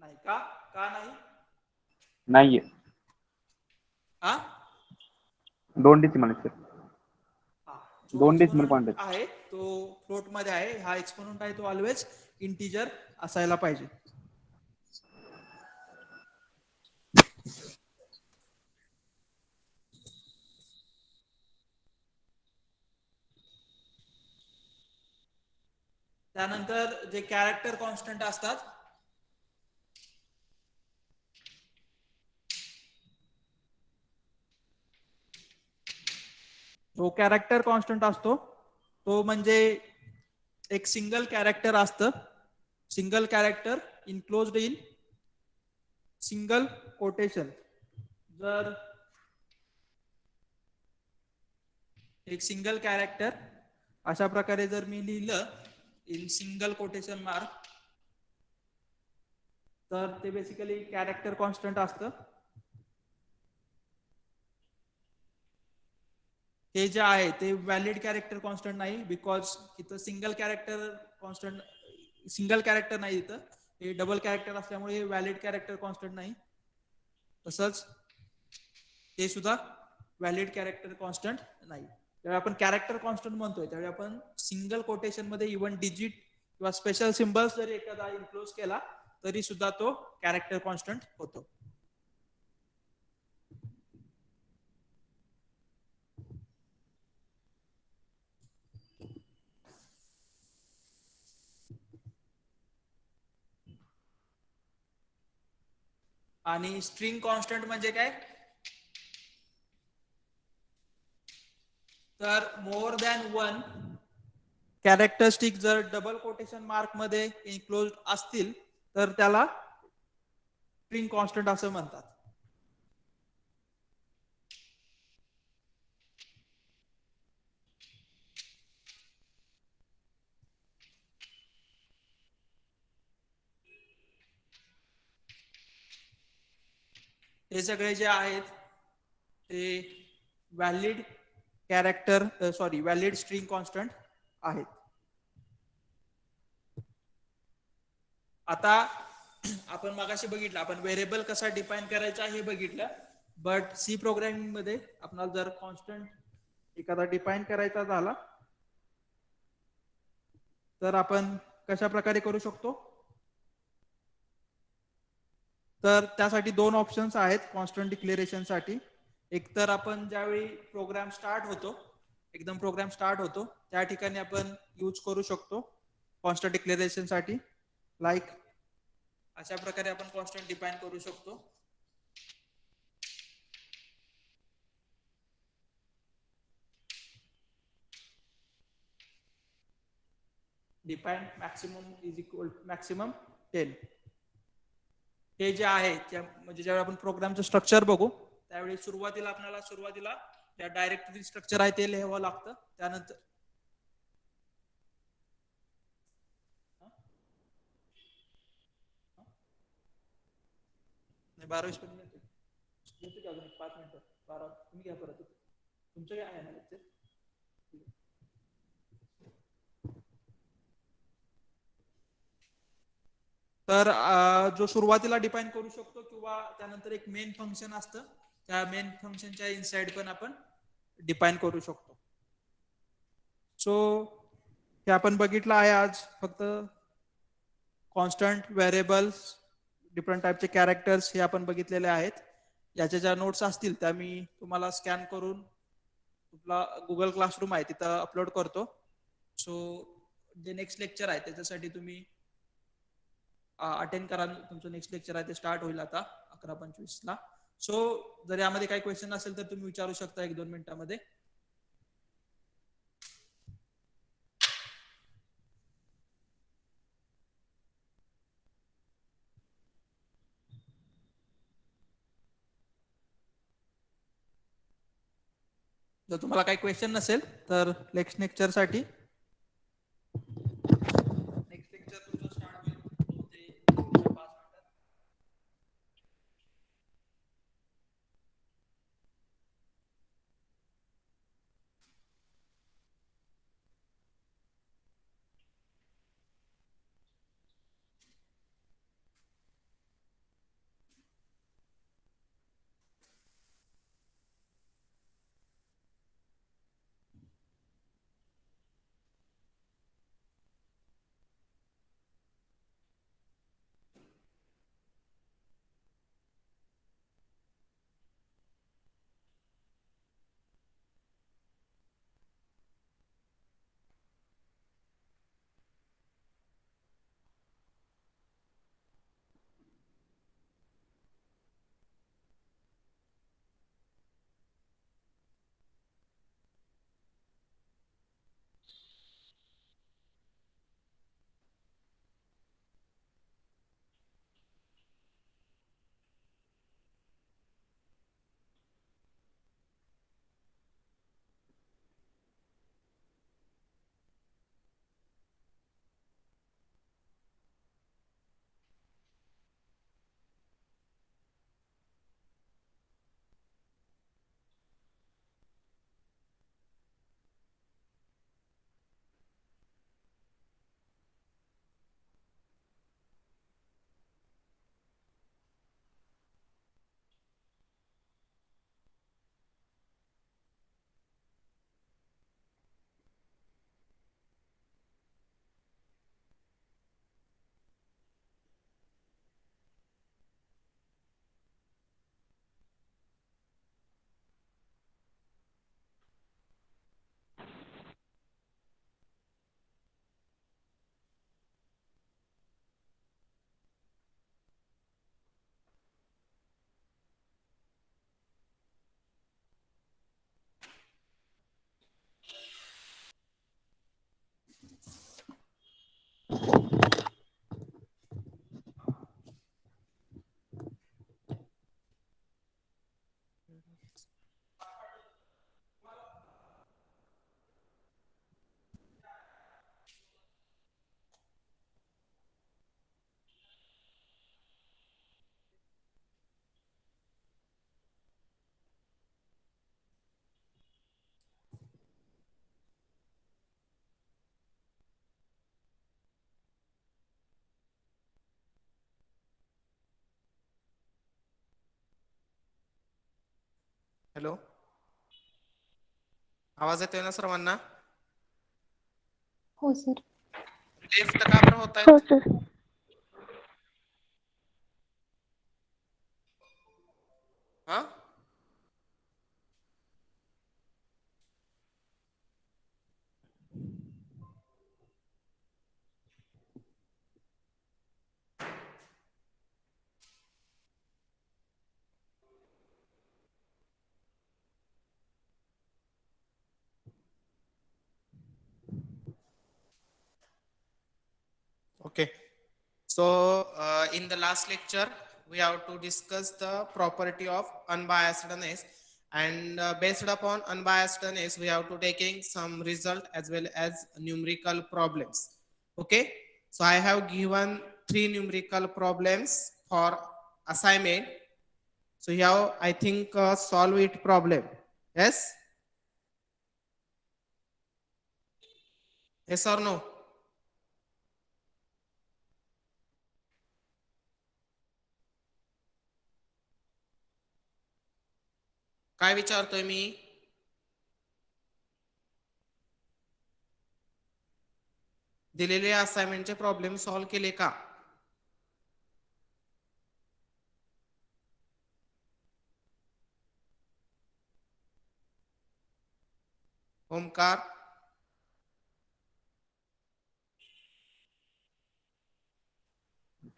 Speaker 1: नाही का? का नाही?
Speaker 4: नाहीये.
Speaker 1: हा
Speaker 4: 2 डेसिमल सर.
Speaker 1: जो
Speaker 4: 2 डेसिमल
Speaker 1: एक्सपोनंट
Speaker 4: पॉईंट
Speaker 1: आहे तो फ्लोट मध्ये आहे. हा एक्सपोनंट आहे तो ऑलवेज इंटिजर असायला पाहिजे. त्यानंतर जे कॅरेक्टर कॉन्स्टंट असतात, जो कॅरेक्टर कॉन्स्टंट असतो तो म्हणजे एक सिंगल कॅरेक्टर असतं, single character enclosed in single quotation. जर एक सिंगल कॅरेक्टर अशा प्रकारे जर मी लिहिलं इन सिंगल कोटेशन मार्क, तर ते बेसिकली कॅरेक्टर कॉन्स्टंट असतं. हे जे आहे ते व्हॅलिड कॅरेक्टर कॉन्स्टंट नाही, बिकॉज इथं single character constant, single character नाही, इथं हे डबल कॅरेक्टर असल्यामुळे व्हॅलिड कॅरेक्टर कॉन्स्टंट नाही. तसंच हे सुद्धा व्हॅलिड कॅरेक्टर कॉन्स्टंट नाही. जेव्हा आपण कॅरेक्टर कॉन्स्टंट म्हणतोय त्यावेळी आपण सिंगल कोटेशन मध्ये इव्हन डिजिट किंवा स्पेशल सिम्बल्स जरी एखादा इन्क्लोज केला तरी सुद्धा तो कॅरेक्टर कॉन्स्टंट होतो. आणि स्ट्रिंग कॉन्स्टंट म्हणजे काय, तर मोर दॅन वन कॅरेक्टरिस्टिक जर डबल कोटेशन मार्क मध्ये इन्क्लोज असतील तर त्याला स्ट्रिंग कॉन्स्टंट असं म्हणतात. हे सगळे जे आहेत ते valid character valid string constant आहेत. आता आपण मगाशी बघितलं, आपण व्हेरिएबल कसा डिफाइन करायचा हे बघितलं, बट सी प्रोग्रामिंग मध्ये आपल्याला जर कॉन्स्टंट एखादा डिफाइन करायचा झाला तर आपण कशा प्रकारे करू शकतो, तर त्यासाठी दोन ऑप्शन्स आहेत कॉन्स्टंट डिक्लेरेशन साठी. एक तर आपण ज्यावेळी प्रोग्राम स्टार्ट होतो, एकदम प्रोग्राम स्टार्ट होतो त्या ठिकाणी आपण यूज करू शकतो कॉन्स्टंट डिक्लेरेशन साठी. लाईक अशा प्रकारे आपण कॉन्स्टंट डिफाइन करू शकतो. Define maximum is equal maximum 10. हे जे आहे म्हणजे ज्यावेळी आपण प्रोग्रामचं स्ट्रक्चर बघू त्यावेळी सुरुवातीला त्या डायरेक्टरी स्ट्रक्चर आहे ते लिहावं लागतं. त्यानंतर नाही 12-20 मिनिट येते का अजून 5 मिनिटं 12 तुम्ही घ्या परत, तुमचं काय आहे ना लेक्चर. तर जो सुरुवातीला डिफाइन करू शकतो किंवा त्यानंतर एक मेन फंक्शन असतं, त्या मेन फंक्शनच्या इनसाइड पण आपण डिफाइन करू शकतो. सो हे आपण बघितलं आहे आज फक्त कॉन्स्टंट, व्हेरिएबल्स, डिफरंट टाइपचे कॅरेक्टर्स हे आपण बघितलेले आहेत. याच्या ज्या नोट्स असतील त्या मी तुम्हाला स्कॅन करून तुमचा गुगल क्लासरूम आहे तिथं अपलोड करतो. सो जे नेक्स्ट लेक्चर आहे त्याच्यासाठी तुम्ही अटेंड करा. तुमचं नेक्स्ट लेक्चर आहे ते स्टार्ट होईल आता 11:25 ला. सो जर यामध्ये काही क्वेश्चन असेल तर तुम्ही विचारू शकता 1-2 मिनिटांमध्ये. जर तुम्हाला काही क्वेश्चन नसेल तर नेक्स्ट लेक्चरसाठी नेक्स्ट लेक्चर तुमचं स्टार्ट होईल 2 ते 5 मिनिटात.
Speaker 5: हॅलो, आवाज येतोय ना सर्वांना?
Speaker 3: हो सर.
Speaker 5: लेफ्ट का बरं होत
Speaker 3: हो
Speaker 5: आहेत?
Speaker 3: सर.
Speaker 5: हा, okay. So in the last lecture we have to discuss the property of unbiasedness, and based upon unbiasedness we have to taking some result as well as numerical problems. Okay, so I have given 3 numerical problems for assignment. So here I think solve it problem. Yes, yes or no? काय विचारतोय मी? दिलेले असाइनमेंटचे problem solve केले का? Omkar,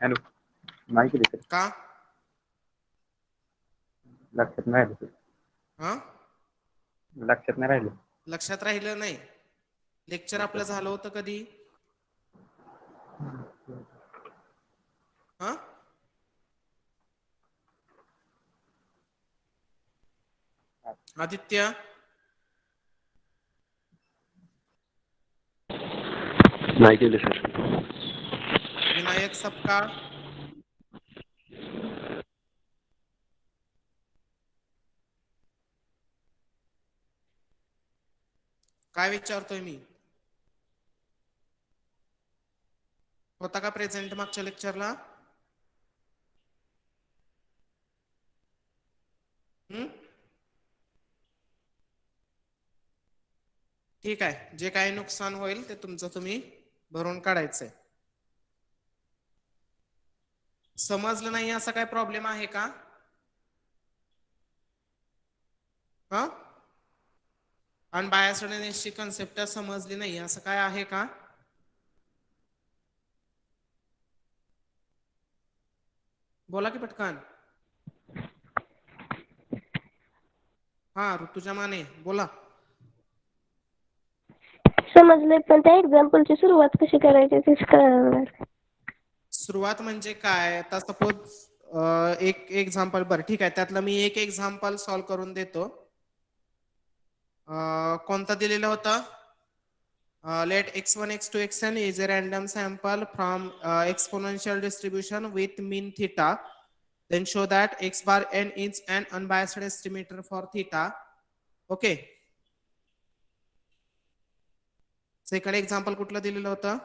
Speaker 4: hello, नाही केले sir.
Speaker 5: का?
Speaker 4: लक्षात नाही राहिलं सर.
Speaker 5: हा,
Speaker 4: लक्षात नाही राहिलं.
Speaker 5: लक्षात राहिलं नाही. लेक्चर आपलं झालं होतं कधी? हा, आदित्य,
Speaker 6: नाही केले सर.
Speaker 5: विनायक सपकाळ, काय विचारतोय मी? होता का प्रेझेंट मागच्या लेक्चरला? ठीक आहे, जे काही नुकसान होईल ते तुमचं तुम्ही भरून काढायचंय. समजलं नाही असा काय प्रॉब्लेम आहे का? हा, अनबायस्डनेसची कन्सेप्ट समजली नाही असं काय आहे का? बोला की पटकन. हा, ऋतुजा माने बोला.
Speaker 3: समजले, पण त्या एक्झाम्पलची सुरुवात कशी करायची तेच कळणार.
Speaker 5: सुरुवात म्हणजे काय? आता सपोज एक एक्झाम्पल, बरं ठीक आहे, त्यातलं मी एक एक्झाम्पल सॉल्व करून देतो. कोणता दिलेला होता? Let x1 x2 xn is a random sample from exponential distribution with mean theta, then show that x bar n is an unbiased estimator for theta. Okay, second example कुठलं दिलेलं होतं?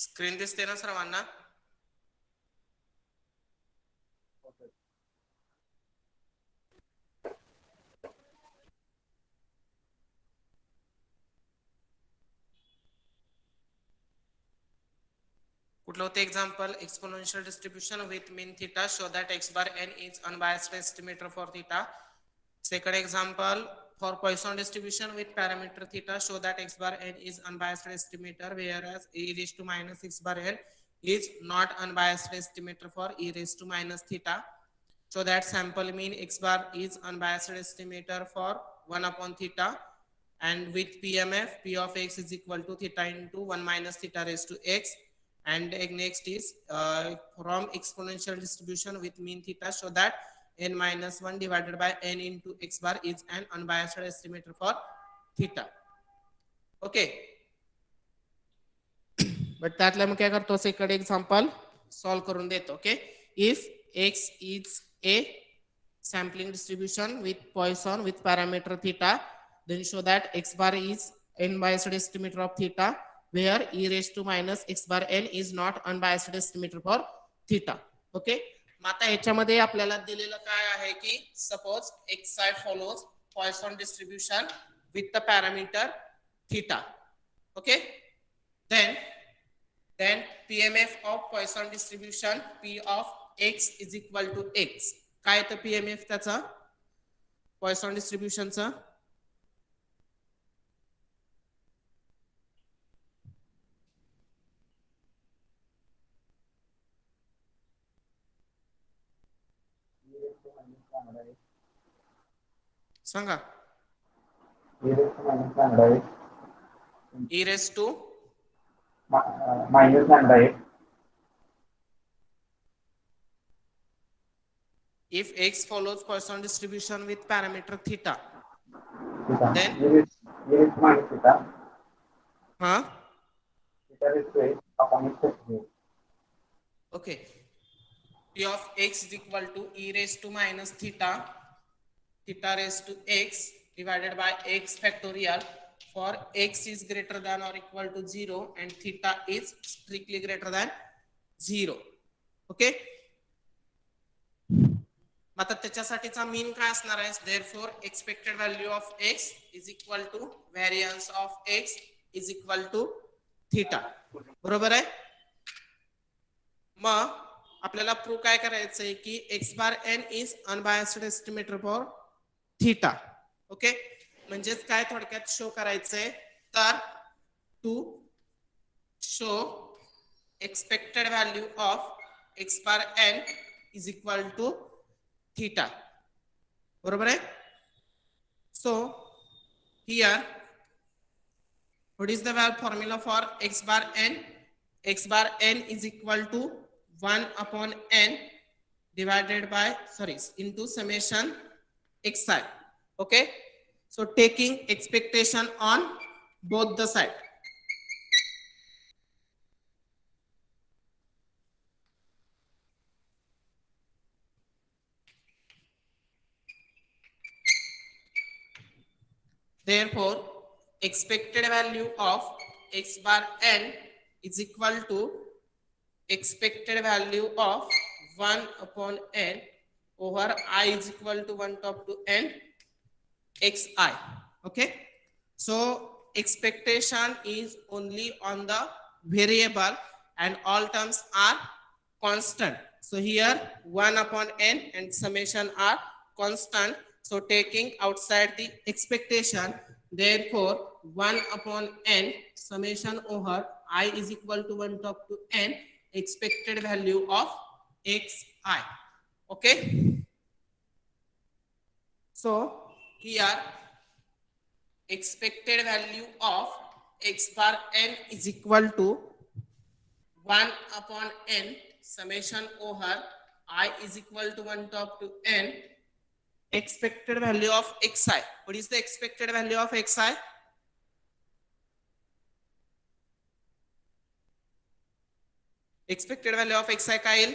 Speaker 5: Screen दिसते ना सर्वांना? कुठलं होतं example? Exponential distribution with mean theta show that x bar n is unbiased estimator for theta. Second example, for Poisson distribution with parameter theta show that x bar n is unbiased estimator whereas e raised to minus x bar n is not unbiased estimator for e raised to minus theta. So that sample mean x bar is unbiased estimator for 1 upon theta, and with PMF p of x is equal to theta into 1 minus theta raised to x. And next is from exponential distribution with mean theta show that n minus 1 divided by n into x bar is an unbiased estimator for theta. Okay. But त्यातला मग काय करतो, second example solve करून देतो. Okay, if x is a sampling distribution with Poisson with parameter theta, then show that x bar is n biased estimator of theta where e raised to minus x bar n is not unbiased estimator for theta. Okay, मग आता ह्याच्यामध्ये आपल्याला दिलेलं काय आहे की suppose xi follows Poisson distribution with the parameter theta. Okay, then PMF of Poisson distribution p of x is equal to x. काय तर PMF त्याचा Poisson distributionचा? सांगा. e raised to
Speaker 4: minus lambda x.
Speaker 5: if x follows Poisson distribution with parameter theta,
Speaker 4: Theta.
Speaker 5: then
Speaker 4: e raised to minus theta. Theta raised to x upon x square.
Speaker 5: Okay, p of x is equal to e raised to minus theta raised to x divided by x factorial for x is greater than or equal to 0 and theta is strictly greater than 0. Okay, आता त्याच्यासाठीचा मीन काय असणार आहे? therefore expected value of x is equal to variance of x is equal to theta. बरोबर आहे? मग आपल्याला prove काय करायचं आहे की x bar n is unbiased estimator for theta. Okay, म्हणजेच काय थोडक्यात शो करायचंय तर to show expected value of x bar n is equal to theta. बरोबर आहे? So here what is the formula for x bar n? X bar n is equal to 1 upon n divided by into summation xi. Okay, so taking expectation on both the side. Therefore expected value of x bar n is equal to expected value of 1 upon n over I is equal to 1 top to n xi. Okay, so expectation is only on the variable and all terms are constant. So here 1 upon n and summation are constant. So taking outside the expectation, therefore 1 upon n summation over I is equal to 1 top to n expected value of xi. Okay, so here expected value of x bar n is equal to 1 upon n summation over I is equal to 1 top to n expected value of xi. What is the expected value of xi? Expected value of xi काय येईल?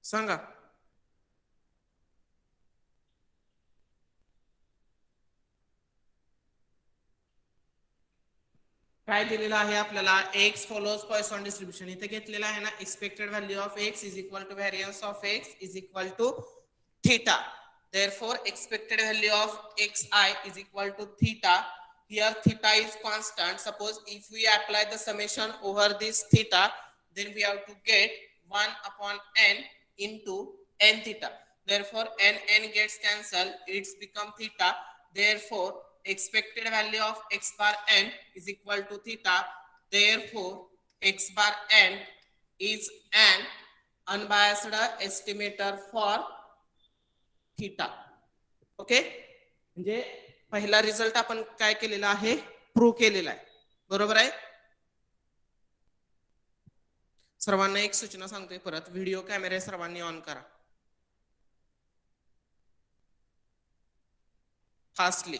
Speaker 5: सांगा. काय दिलेलं आहे आपल्याला x follows Poisson distribution इथे घेतलेलं आहे ना expected value of x is equal to variance of x is equal to theta therefore expected value of xi is equal to theta here theta is constant suppose if we apply the summation over this theta then we have to get 1 upon n into n theta therefore n gets cancelled it's become theta therefore expected value of x bar n is equal to theta therefore x bar n is an unbiased estimator for theta okay म्हणजे पहिला result आपण काय केलेला आहे prove केलेला आहे बरोबर आहे सर्वांना एक सूचना सांगतोय परत व्हिडिओ कॅमेरे सर्वांनी ऑन करा फास्टली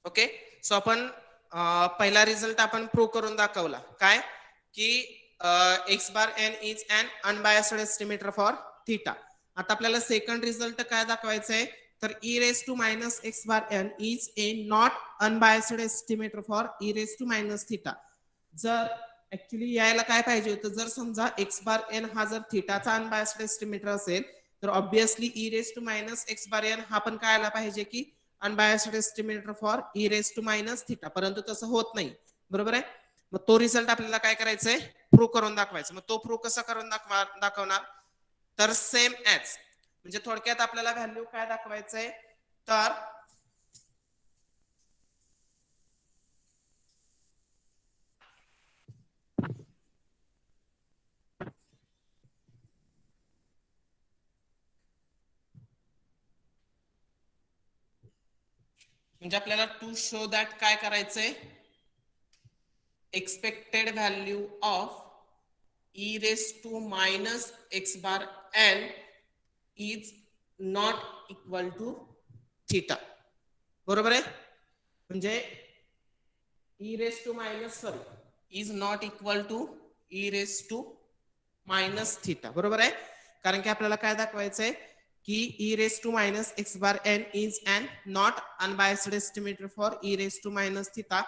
Speaker 5: ओके सो आपण पहिला रिझल्ट आपण प्रूव्ह करून दाखवला काय की x bar N is an unbiased estimator for theta आता आपल्याला सेकंड रिझल्ट काय दाखवायचं आहे तर e raise to minus x bar N is a not unbiased estimator for e raise to minus theta जर ऍक्च्युली यायला काय पाहिजे होतं जर समजा एक्स बार एन हा जर थीटाचा अनबायस्ड एस्टिमेटर असेल तर obviously e raise to minus x bar N हा पण काय आला पाहिजे की unbiased estimator for e raise to minus theta परंतु तसं होत नाही बरोबर आहे मग तो रिझल्ट आपल्याला काय करायचंय प्रूव्ह करून दाखवायचं मग तो प्रूव्ह कसा करून दाखवणार तर सेम ऍज म्हणजे थोडक्यात आपल्याला व्हॅल्यू काय दाखवायचंय तर म्हणजे आपल्याला टू शो दॅट काय करायचंय expected value of E raise to minus x bar N is not equal to theta बरोबर आहे म्हणजे e raise to minus sorry is not equal to E raise to minus theta बरोबर आहे कारण की आपल्याला काय दाखवायचंय की e raised to minus x bar n is an not unbiased estimator for e raised to minus theta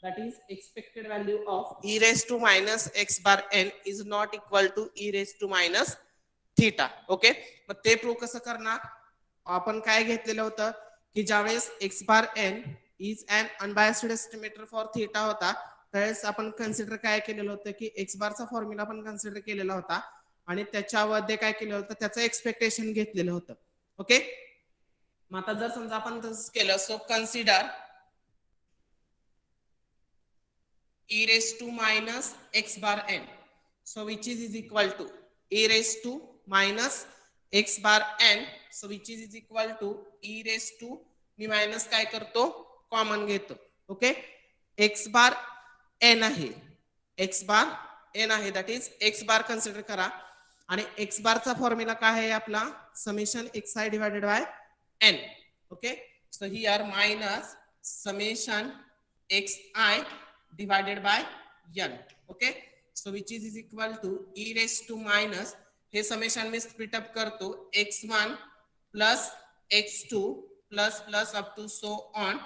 Speaker 5: that is expected value of e raised to minus x bar n is not equal to e raised to minus theta okay मग ते prove कसं करणार आपण काय घेतलेलं होतं की ज्यावेळेस x bar n is an unbiased estimator for theta होता त्यावेळेस आपण कन्सिडर काय केलेलं होतं की x bar चा फॉर्म्युला आपण कन्सिडर केलेला होता आणि त्याच्यामध्ये काय केलं होतं त्याचं एक्सपेक्टेशन घेतलेलं होतं ओके मग आता जर समजा आपण तसं केलं so consider e raised to minus x bar n so which is equal to e raised to minus x bar n so which is equal to e raised to मी मायनस काय करतो कॉमन घेतो okay x bar n आहे x bar n आहे that is x bar consider करा आणि x bar चा formula काय आहे आपला summation xi divided by n okay so here minus summation xi divided by n okay so which is equal to e raise to minus हे summation मी split up करतो x1 plus x2 plus plus up to so on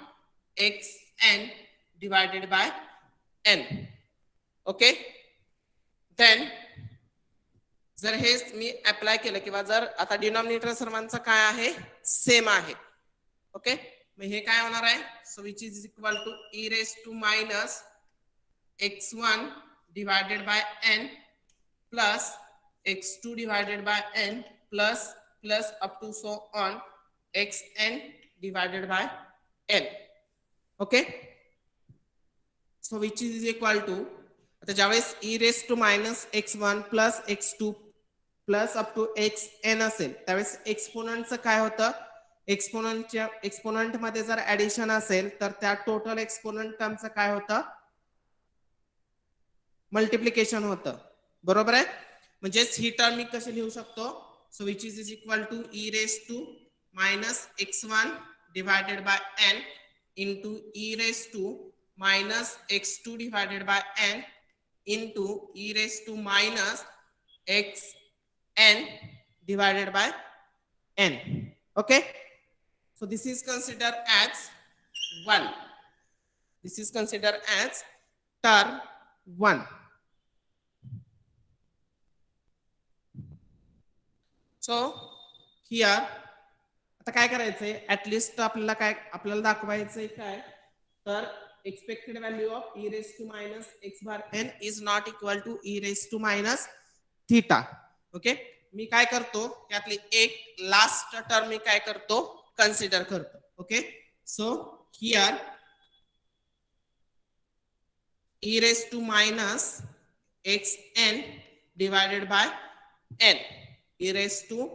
Speaker 5: xn divided by n okay then जर हे मी apply केलं किंवा जर आता denominator सर्वांचा काय आहे सेम आहे ओके मग हे काय होणार आहे so which is equal to E raise to minus x1 divided by n plus x2 divided by n plus plus up to so on xn divided by n okay so which is equal to आता ज्यावेळेस e raise to minus x1 plus x2 plus up to xn असेल त्यावेळेस एक्सपोनंटचं काय होतं exponent मध्ये जर addition असेल तर त्या टोटल एक्सपोनंट टर्मचं काय होतं, मल्टिप्लिकेशन होतं. बरोबर आहे. म्हणजेच ही टर्म मी कशी लिहू शकतो, so which is equal to E raise to minus x1 divided by n into E raise to minus x2 divided by n into E raise to minus xn divided by n. Okay, so this is considered as 1. This is considered as term 1. So here आता काय करायचंय, at least आपल्याला दाखवायचंय काय, तर expected value of E raise to minus x bar N is not equal to E raise to minus theta. Okay, मी काय करतो, यातली एक लास्ट टर्म मी काय करतो, कन्सिडर करतो. Okay, so here e raise to minus x n divided by n, e raise to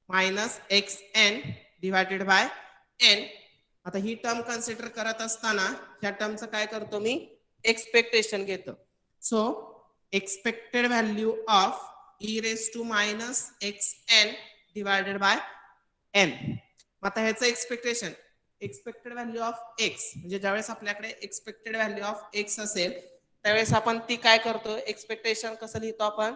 Speaker 5: minus x n divided by n. आता ही टर्म कन्सिडर करत असताना ह्या टर्मचं काय करतो मी, एक्सपेक्टेशन घेतो. So expected value of E raise to minus x n divided by n. आता ह्याचं एक्सपेक्टेड व्हॅल्यू ऑफ एक्स, म्हणजे ज्यावेळेस आपल्याकडे एक्सपेक्टेड व्हॅल्यू ऑफ एक्स असेल त्यावेळेस आपण ती काय करतो, एक्सपेक्टेशन कसं लिहितो आपण,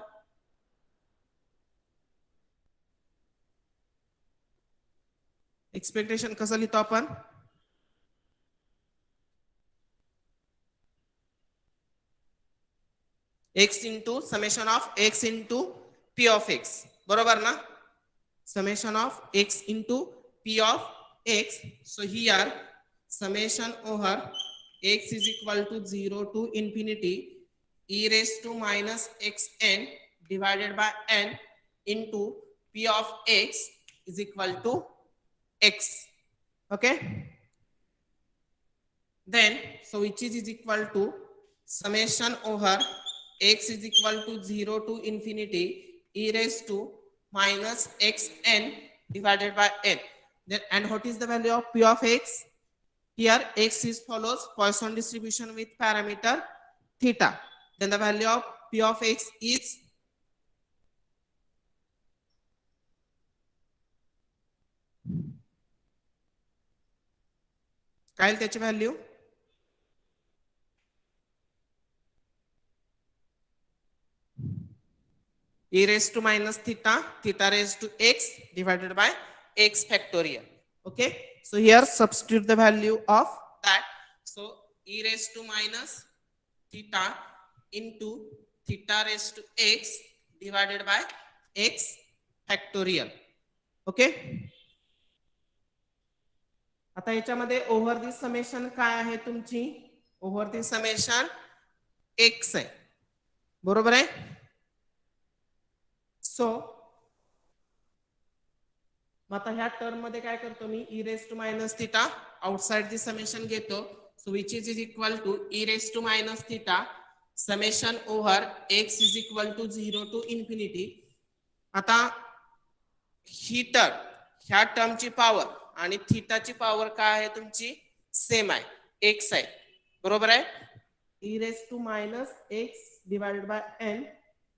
Speaker 5: एक्सपेक्टेशन कसं लिहितो आपण, x into summation of x into p of x. बरोबर ना, summation of x into p of x. So here summation over x is equal to 0 to infinity e raise to minus x n divided by n into p of x is equal to x. Okay, then so which is equal to summation over x is equal to 0 to infinity e raised to minus xn divided by n. Then and what is the value of p of x? Here x is follows Poisson distribution with parameter theta. Then the value of p of x is काय त्याची value, e raised to minus theta, theta raised to x divided by x factorial. Okay, so here substitute the value of that. So e raised to minus theta into theta raised to x divided by x factorial. Okay, आता याच्यामध्ये over दी summation काय आहे तुमची, over दी summation x आहे. बरोबर आहे. So आता ह्या टर्म मध्ये काय करतो मी, E raise to minus theta outside the summation घेतो. So which is equal to E raise to minus theta summation over x is equal to 0 to infinity. आता ही टर्म, ह्या टर्मची पॉवर आणि थीटाची पॉवर काय आहे तुमची, सेम आहे, एक्स आहे. बरोबर आहे. E raise to minus x divided by n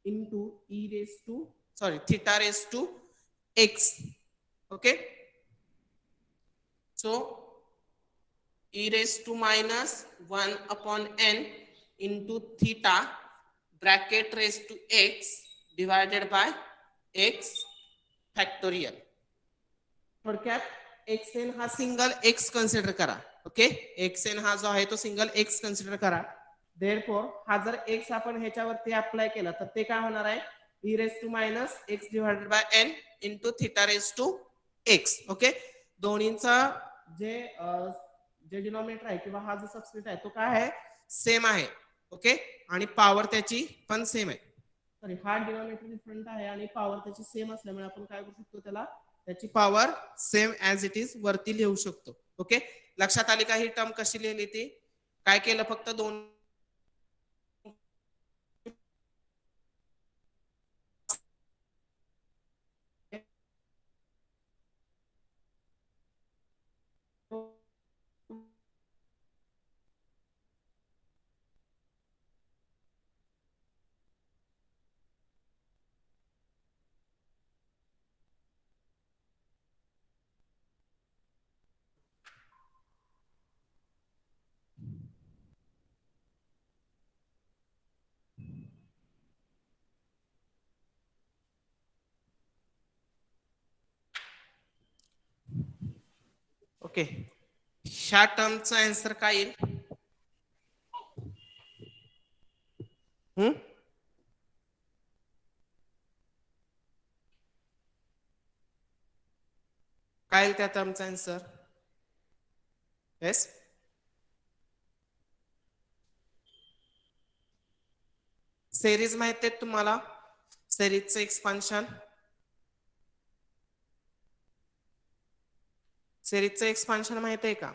Speaker 5: into E raise to theta raise to x. Okay, so e raise to minus 1 upon n into theta bracket raise to x divided by x factorial. थोडक्यात x n हा single x consider करा. ओके, x n हा जो आहे तो single x consider करा. Therefore हा जर एक्स आपण ह्याच्यावरती अप्लाय केला तर ते काय होणार आहे, e raise to minus x divided by n into theta raise to x. Okay, दोन्हींचा जे डिनॉमिनेटर आहे किंवा हा जो सबस्क्रिप्ट आहे तो काय आहे, सेम आहे. ओके, आणि पॉवर त्याची पण सेम आहे. सॉरी, हा डिनॉमिनेटर डिफरंट आहे आणि पॉवर त्याची सेम असल्यामुळे आपण काय करू शकतो, त्याला त्याची power same as it is वरती लिहू शकतो. ओके, लक्षात आली का ही टर्म कशी लिहिली ती, काय केलं, फक्त दोन ओके, ह्या टर्मचा आन्सर काय येईल? काय येईल त्या टर्मचा आन्सर? येस, सेरीज माहिती आहेत तुम्हाला? सेरीजचं एक्सपान्शन, सेरीजचं एक्सपान्शन माहित आहे का?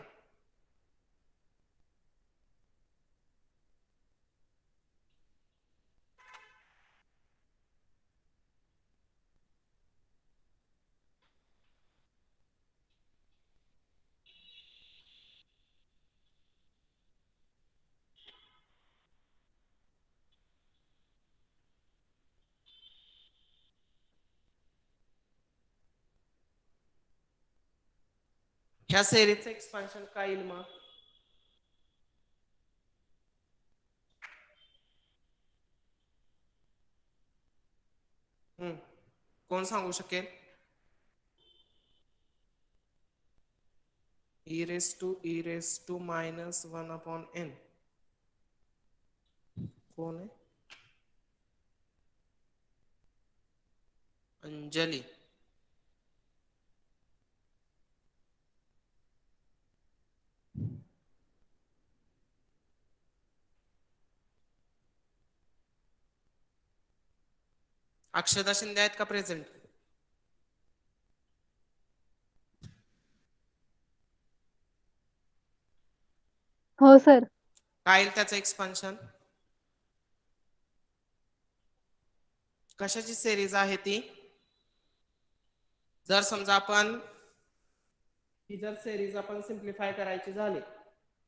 Speaker 5: ह्या सेरीजचं एक्सपान्शन काय येईल मग? कोण सांगू शकेल? e raised to minus 1 upon n. कोण आहे? अंजली. अक्षदा शिंदे आहेत का प्रेझेंट?
Speaker 7: हो सर.
Speaker 5: काय येईल त्याचं एक्सपान्शन? कशाची सेरीज आहे ती? जर समजा आपण ही जर सेरीज आपण सिम्प्लिफाय करायची झाली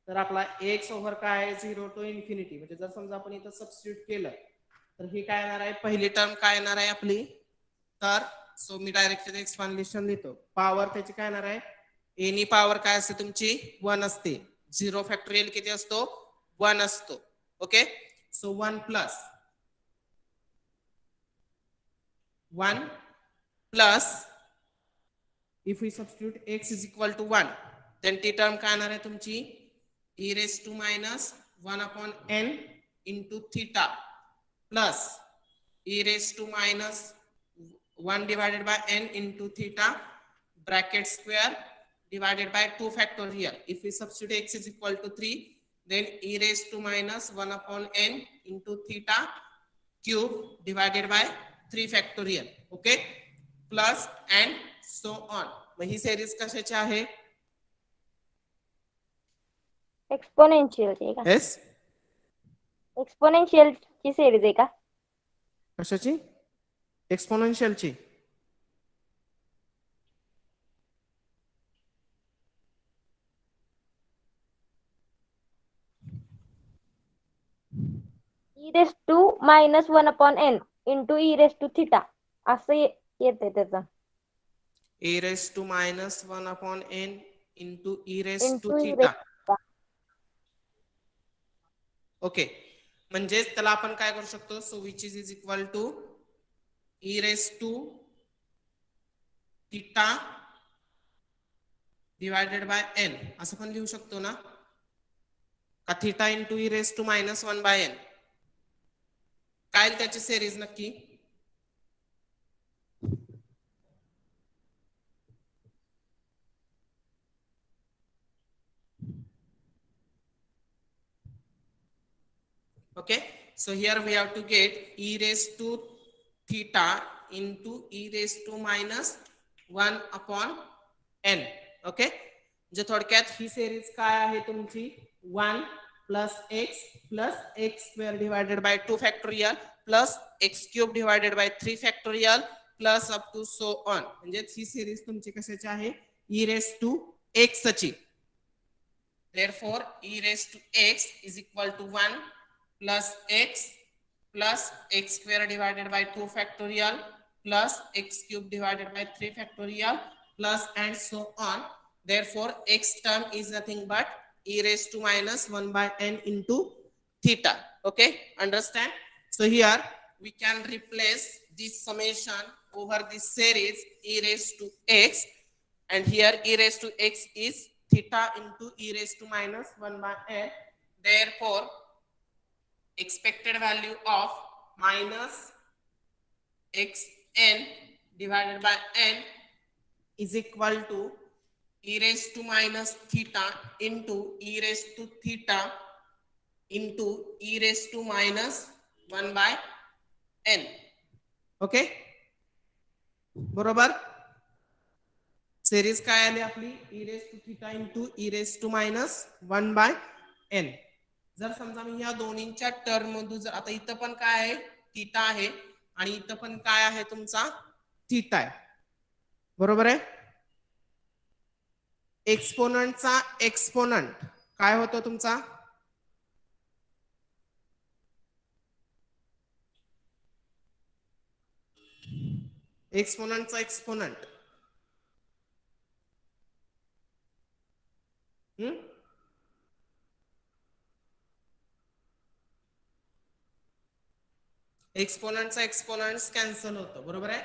Speaker 5: तर आपला एक्स ओव्हर काय आहे 0 to इन्फिनिटी. म्हणजे जर समजा आपण इथं सबस्टिट्यूट केलं तर ही काय येणार आहे? पहिली टर्म काय येणार आहे आपली? तर सो मी डायरेक्ट एक्सपान्शन लिहितो. पॉवर त्याची काय येणार आहे? एनी पॉवर काय असते तुमची? 1 असते. 0 फॅक्टोरियल किती असतो? 1 असतो. Okay, so 1 plus if we substitute x is equal to 1 then ती टर्म काय येणार आहे तुमची? e raised to minus 1 upon n into theta plus e raised to minus 1 divided by n into theta bracket square divided by 2 factorial. If we substitute x is equal to 3 then e raised to minus 1 upon n into theta cube divided by 3 factorial. Okay, plus and so on. मग ही series कशाची आहे?
Speaker 2: Exponential आहे का?
Speaker 5: Yes,
Speaker 2: exponential ची series आहे का?
Speaker 5: कशाची? एक्सपोनेन्शियलची.
Speaker 2: e raised to minus 1 upon n into e raised to theta असं येते त्याचं.
Speaker 5: e raised to minus 1 upon n into e raised to
Speaker 2: Into e
Speaker 5: theta.
Speaker 2: raised to.
Speaker 5: Okay, म्हणजेच त्याला आपण काय करू शकतो? So which is equal to e raised to theta divided by n असं पण लिहू शकतो ना? का theta into e raised to minus 1 by n. काय त्याची सेरीज नक्की? Okay, so here we have to get e raised to theta into e raised to minus 1 upon n. Okay, जे थोडक्यात ही सेरीज काय आहे तुमची? 1 plus x square divided by 2 factorial plus x cube divided by 3 factorial plus up to so on. म्हणजे ही series तुमची कशाची आहे? e raised to x ची. Therefore e raised to x is equal to 1 plus x square divided by 2 factorial plus x cube divided by 3 factorial plus and so on. Therefore x term is nothing but e raised to minus 1 by n into theta. Okay, understand? So here we can replace this summation over this series e raised to x, and here e raised to x is theta into e raised to minus 1 by n. Therefore, expected value of minus xn divided by n is equal to e raised to minus theta into e raised to theta into e raised to minus 1 by n. Okay, बरोबर. Series काय आली आपली e raised to theta into e raised to minus 1 by n. जर समजा मी या दोन्हींच्या term मधून जर आता इथं पण काय आहे थीटा आहे आणि इथं पण काय आहे तुमचा थीटा आहे, बरोबर आहे. एक्सपोनंटचा एक्सपोनंट काय होतो तुमचा एक्सपोनंटचा एक्सपोनंट एक्सपोनंटचा एक्सपोनंट कॅन्सल होतो, बरोबर आहे.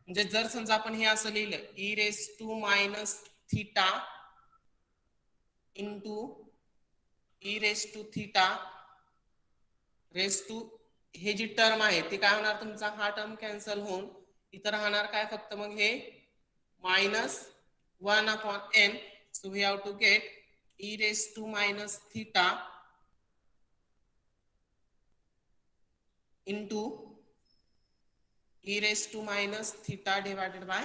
Speaker 5: म्हणजे जर समजा आपण हे असं लिहिलं e raised to minus theta into e raised to theta raised to हे जी टर्म आहे ती काय होणार तुमचा हा टर्म कॅन्सल होऊन इथं राहणार काय फक्त मग हे minus 1 upon n. So we have to get e raised to minus theta into e raised to minus theta divided by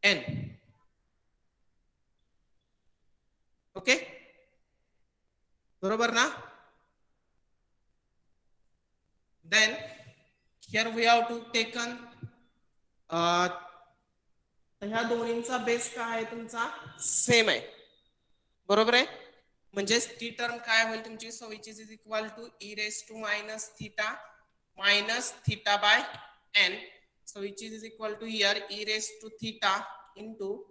Speaker 5: n. Okay, बरोबर ना. Then here we have to taken ह्या दोन्हींचा बेस काय आहे तुमचा सेम आहे, बरोबर आहे. म्हणजे ती टर्म काय होईल तुमची so which is equal to e raised to minus theta minus theta by n. So which is equal to here e raised to theta into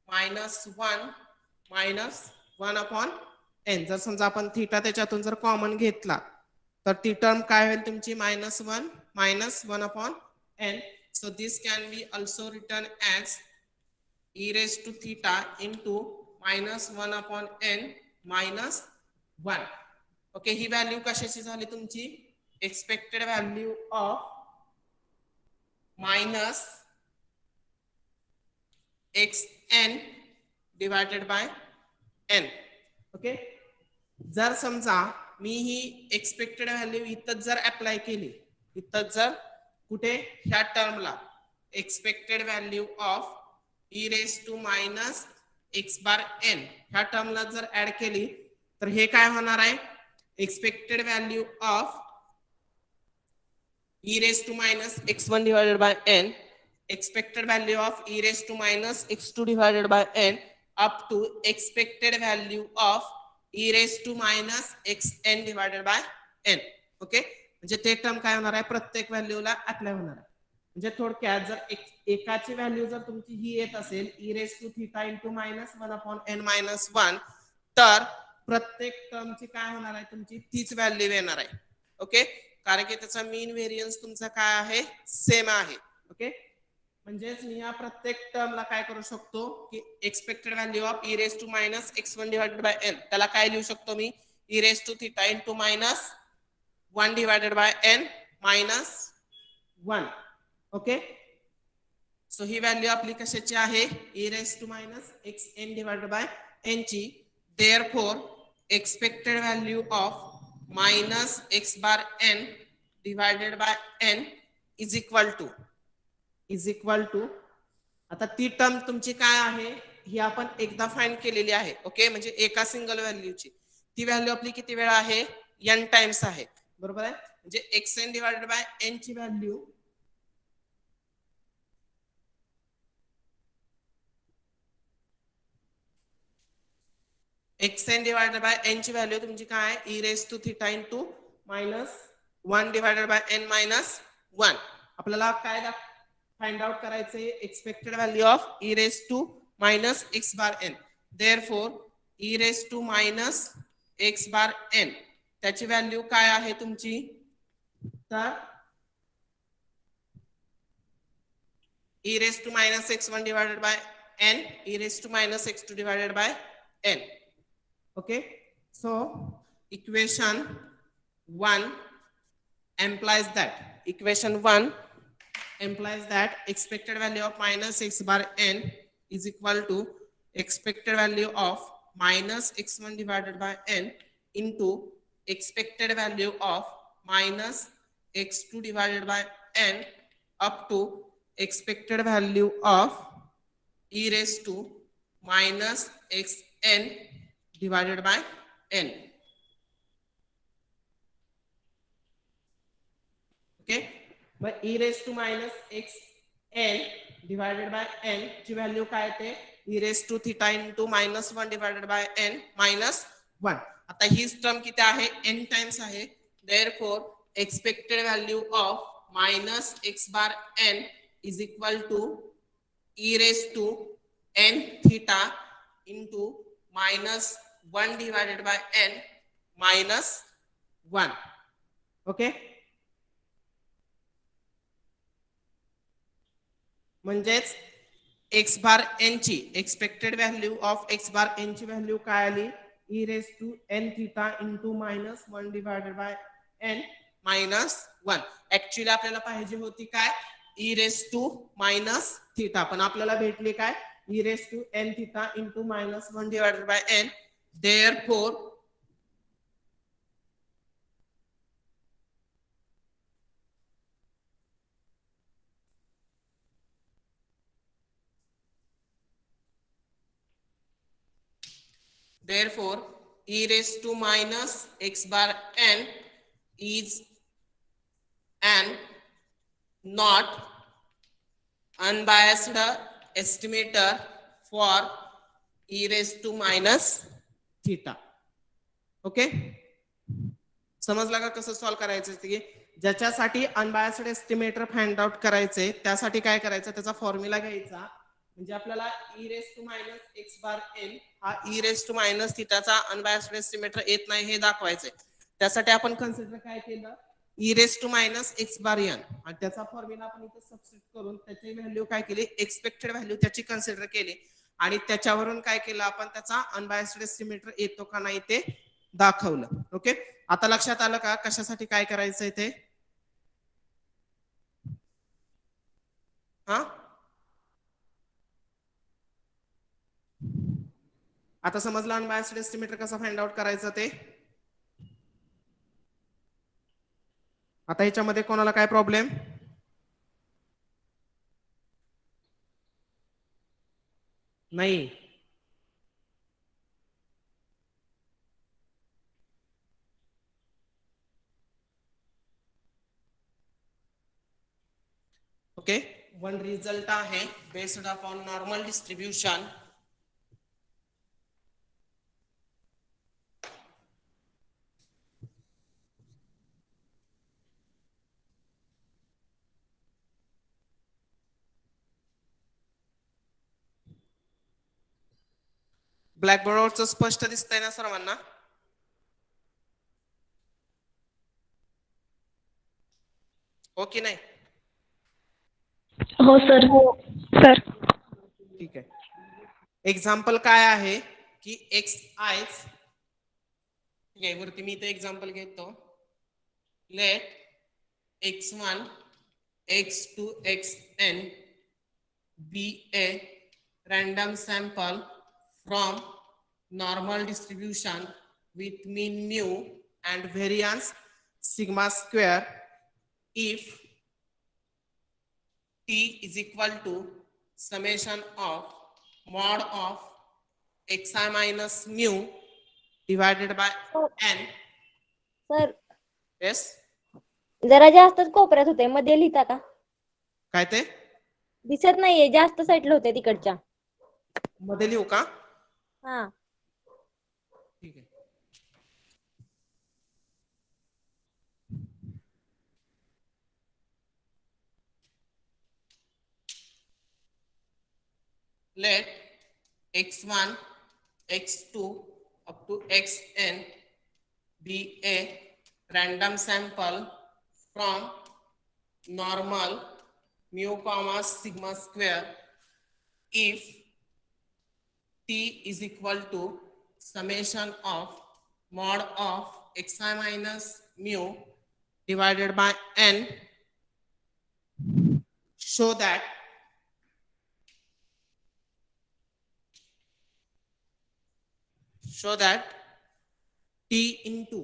Speaker 5: minus 1 upon n. जर समजा आपण थीटा त्याच्यातून जर कॉमन घेतला तर ती टर्म काय होईल तुमची -1 upon n. So this can be also written as e raised to theta into -1 upon n minus 1. Okay, he value कशाची झाली तुमची expected value of minus xn divided by n. Okay, जर समजा मी ही एक्सपेक्टेड व्हॅल्यू इथं जर apply केली, इथं जर कुठे ह्या टर्मला expected value of e raised to minus x bar n ह्या टर्मला जर ऍड केली तर हे काय होणार आहे expected value of e raised to minus x1 divided by n, expected value of e raised to minus x2 divided by n up to expected value of e raised to minus xn divided by n. Okay, म्हणजे ते term काय होणार आहे प्रत्येक व्हॅल्यूला apply होणार आहे. म्हणजे थोडक्यात जर एकाची व्हॅल्यू जर तुमची ही येत असेल e raised to theta into -1 upon n minus 1 तर प्रत्येक टर्मची काय होणार आहे तुमची तीच व्हॅल्यू येणार आहे. ओके, कारण की त्याचा मीन व्हेरियन्स तुमचा काय आहे सेम आहे. ओके, म्हणजेच मी या प्रत्येक टर्मला काय करू शकतो की expected value of e raised to minus x1 divided by n त्याला काय लिहू शकतो मी e raised to theta into -1 divided by n minus 1. Okay, so he value आपली कशाची आहे e raised to minus xn divided by n ची. Therefore expected value of minus x bar n divided by n is equal to आता ती term तुमची काय आहे ही आपण एकदा फाइंड केलेली आहे. ओके, म्हणजे एका सिंगल व्हॅल्यूची ती व्हॅल्यू आपली किती वेळा आहे n टाइम्स आहे, बरोबर आहे. म्हणजे xn डिवाइडेड बाय n ची value xn divided by n ची व्हॅल्यू तुमची काय आहे e raised to theta into -1 divided by n minus 1. आपल्याला काय फाइंड आउट करायचे expected value of e raised to minus x bar n. Therefore e raised to minus x bar n त्याची value काय आहे तुमची तर e raised to minus x1 divided by n e raised to minus x2 divided by n. Okay, so equation 1 implies that expected value of minus x bar n is equal to expected value of minus x1 divided by n into expected value of minus x2 divided by n up to expected value of e raised to minus xn divided by n. Okay, मग e raised to minus xn divided by n ची value काय ते e raised to theta into minus 1 divided by n minus 1. आता ही term किती आहे n times आहे, therefore expected value of minus x bar n is equal to e raised to n theta into minus 1 divided by n minus 1. Okay, म्हणजेच x bar n ची expected value of x bar n ची value काय आली e raise to n थीटा into minus 1 divided by n minus 1. Actually आपल्याला पाहिजे होती काय e raise to minus theta, पण आपल्याला भेटली काय e रेज टू n थीटा into minus 1 divided by n. Therefore e raised to minus x bar n is an not unbiased estimator for e raised to minus theta. Okay, समजला का कसं solve करायचं ते? ज्याच्यासाठी अनबायस्ड एस्टिमेटर फाइंड आउट करायचे त्यासाठी काय करायचं, त्याचा फॉर्म्युला घ्यायचा. म्हणजे आपल्याला e raise to minus x bar N हा e रेस टू मायनस थिटाचा अनबायस्ड एस्टिमेटर येत नाही हे दाखवायचंय. त्यासाठी आपण कन्सिडर काय केलं e raise to minus x bar n आणि त्याचा फॉर्म्युला आपण इथे सबस्टिट्यूट करून त्याची व्हॅल्यू काय केली एक्सपेक्टेड व्हॅल्यू त्याची कन्सिडर केली आणि त्याच्यावरून काय केलं आपण त्याचा अनबायस्ड एस्टिमेटर येतो का नाही ते दाखवलं. ओके, आता लक्षात आलं का कशासाठी काय करायचंय ते? हा, आता समजलं अनबायस्ड एस्टिमेटर कसा फाइंड आउट करायचं ते. आता ह्याच्यामध्ये कोणाला काय प्रॉब्लेम? नाही. ओके, वन रिझल्ट आहे बेस्ड अपॉन नॉर्मल डिस्ट्रीब्यूशन. ब्लॅकबोर्डवरचं स्पष्ट दिसतंय ना सर्वांना? हो की नाही?
Speaker 3: हो सर. सर
Speaker 5: ठीक आहे. एक्झाम्पल काय आहे की एक्स आय, ठीक आहे, वरती मी इथे एक्झाम्पल घेतो. Let x1 x2 xn be a random sample from normal distribution with mean mu and variance sigma square if t is equal to summation of mod of xi minus mu divided by n.
Speaker 2: Sir
Speaker 5: Yes,
Speaker 2: जरा जास्तच कोपऱ्यात होते, मध्ये लिहिता का?
Speaker 5: काय ते
Speaker 2: दिसत नाहीये, जास्त साईडला होते तिकडच्या.
Speaker 5: मध्ये लिहू का?
Speaker 2: हा,
Speaker 5: ठीक आहे. Let x1 x2 up to xn be a random sample from normal mu comma sigma square if t is equal to summation of mod of xi minus mu divided by n, show that t into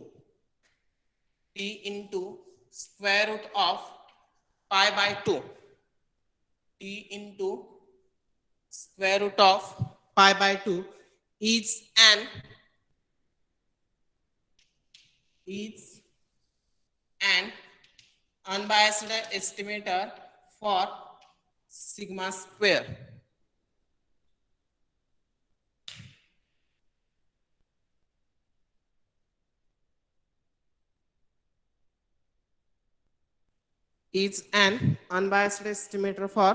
Speaker 5: square root of pi by 2, t into square root of pi by 2 is an unbiased estimator for sigma square. Is an unbiased estimator for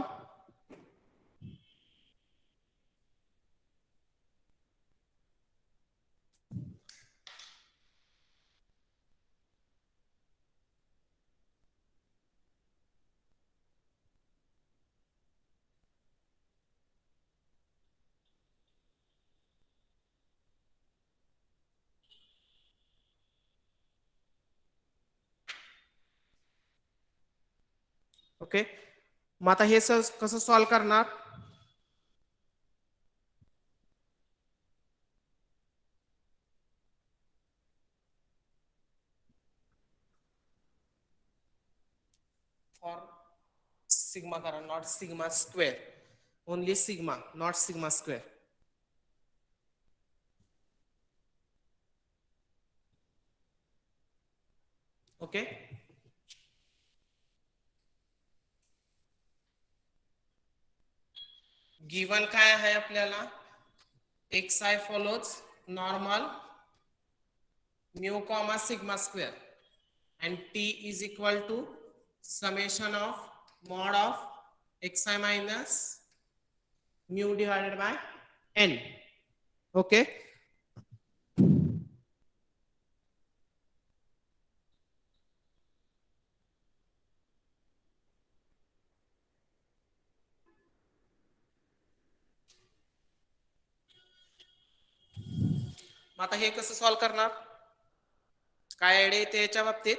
Speaker 5: okay. मग आता हे कसं solve करणार? For sigma करा, not sigma square, only sigma, not sigma square. Okay. Given काय आहे आपल्याला? xi follows normal mu comma sigma square and t is equal to summation of mod of xi minus mu divided by n. Okay. आता हे कसं solve करणार? काय idea येते याच्या बाबतीत?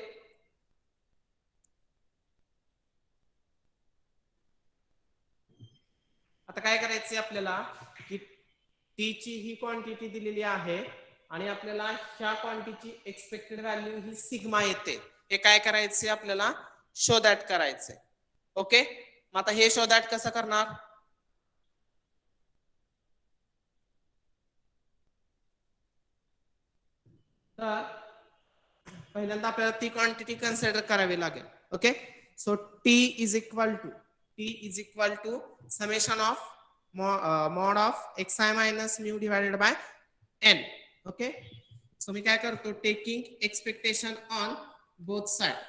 Speaker 5: आता काय करायचे आपल्याला की टी ची ही क्वांटिटी दिलेली आहे आणि आपल्याला ह्या क्वांटिटीची एक्सपेक्टेड व्हॅल्यू ही सिग्मा येते. हे काय करायचे आपल्याला? शो दॅट करायचे. ओके. मग आता हे शो दॅट कसं करणार? तर पहिल्यांदा आपल्याला ती क्वांटिटी कन्सिडर करावी लागेल. Okay. So T is equal to summation of mod of xi minus mu divided by n. Okay. So मी काय करतो? Taking expectation on both side.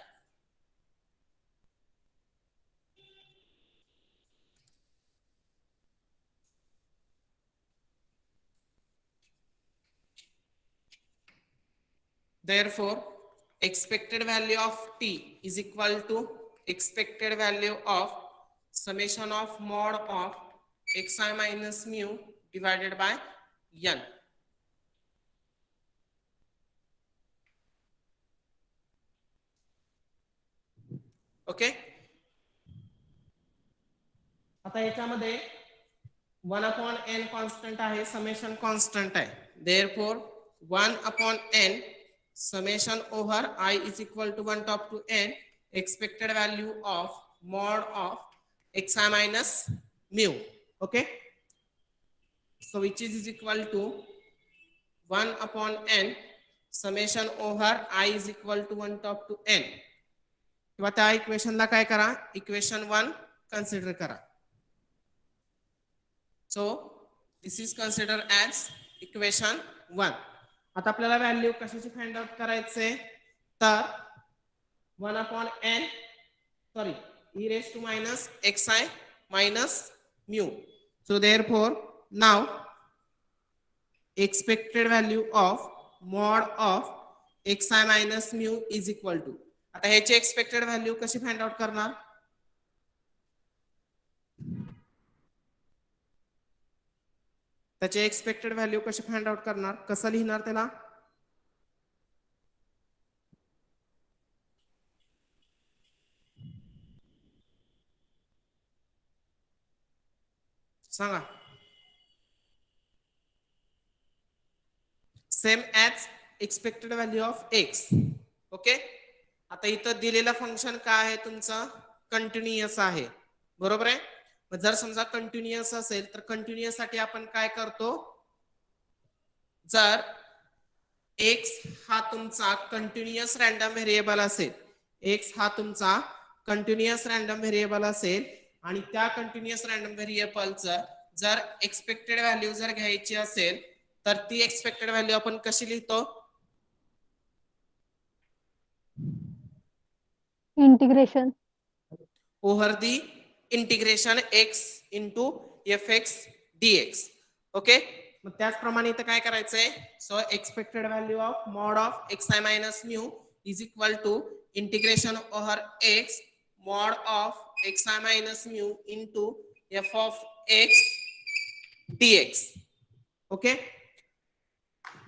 Speaker 5: Therefore, expected value of t is equal to expected value of summation of mod of xi minus mu divided by n. Okay. आता याच्यामध्ये 1/n constant आहे, summation constant आहे. Therefore 1/n summation over I is equal to 1 top to n expected value of mod of xi minus mu. Okay. So which is equal to 1/n summation over I is equal to 1 top to n. किंवा त्या इक्वेशनला काय करा? Equation 1 consider करा. So this is considered as equation 1. आता आपल्याला value कशाची find out करायचे? तर 1/n sorry e raised to minus xi minus mu. So therefore now expected value of mod of xi minus mu is equal to. आता ह्याची expected value कशी find out करणार? त्याचे एक्सपेक्टेड व्हॅल्यू कसे find out करणार, कसं लिहिणार त्याला? सांगा. Same as expected value of x. Okay, आता इथं दिलेला फंक्शन काय आहे तुमचं? कंटिन्युअस आहे, बरोबर आहे. मग जर समजा कंटिन्युअस असेल तर कंटिन्युअस साठी आपण काय करतो? जर एक्स हा तुमचा कंटिन्युअस रॅन्डम व्हेरिएबल असेल, एक्स हा तुमचा कंटिन्युअस रॅन्डम व्हेरिएबल असेल आणि त्या कंटिन्युअस रॅन्डम व्हेरिएबलचं जर एक्सपेक्टेड व्हॅल्यू जर घ्यायची असेल तर ती एक्सपेक्टेड व्हॅल्यू आपण कशी लिहितो?
Speaker 7: Integration
Speaker 5: over the integration x into f x d x. Okay, मग त्याचप्रमाणे इथं काय करायचंय? So expected value of mod of x i minus mu is equal to integration over x mod of x i minus mu into f of x d x. Okay,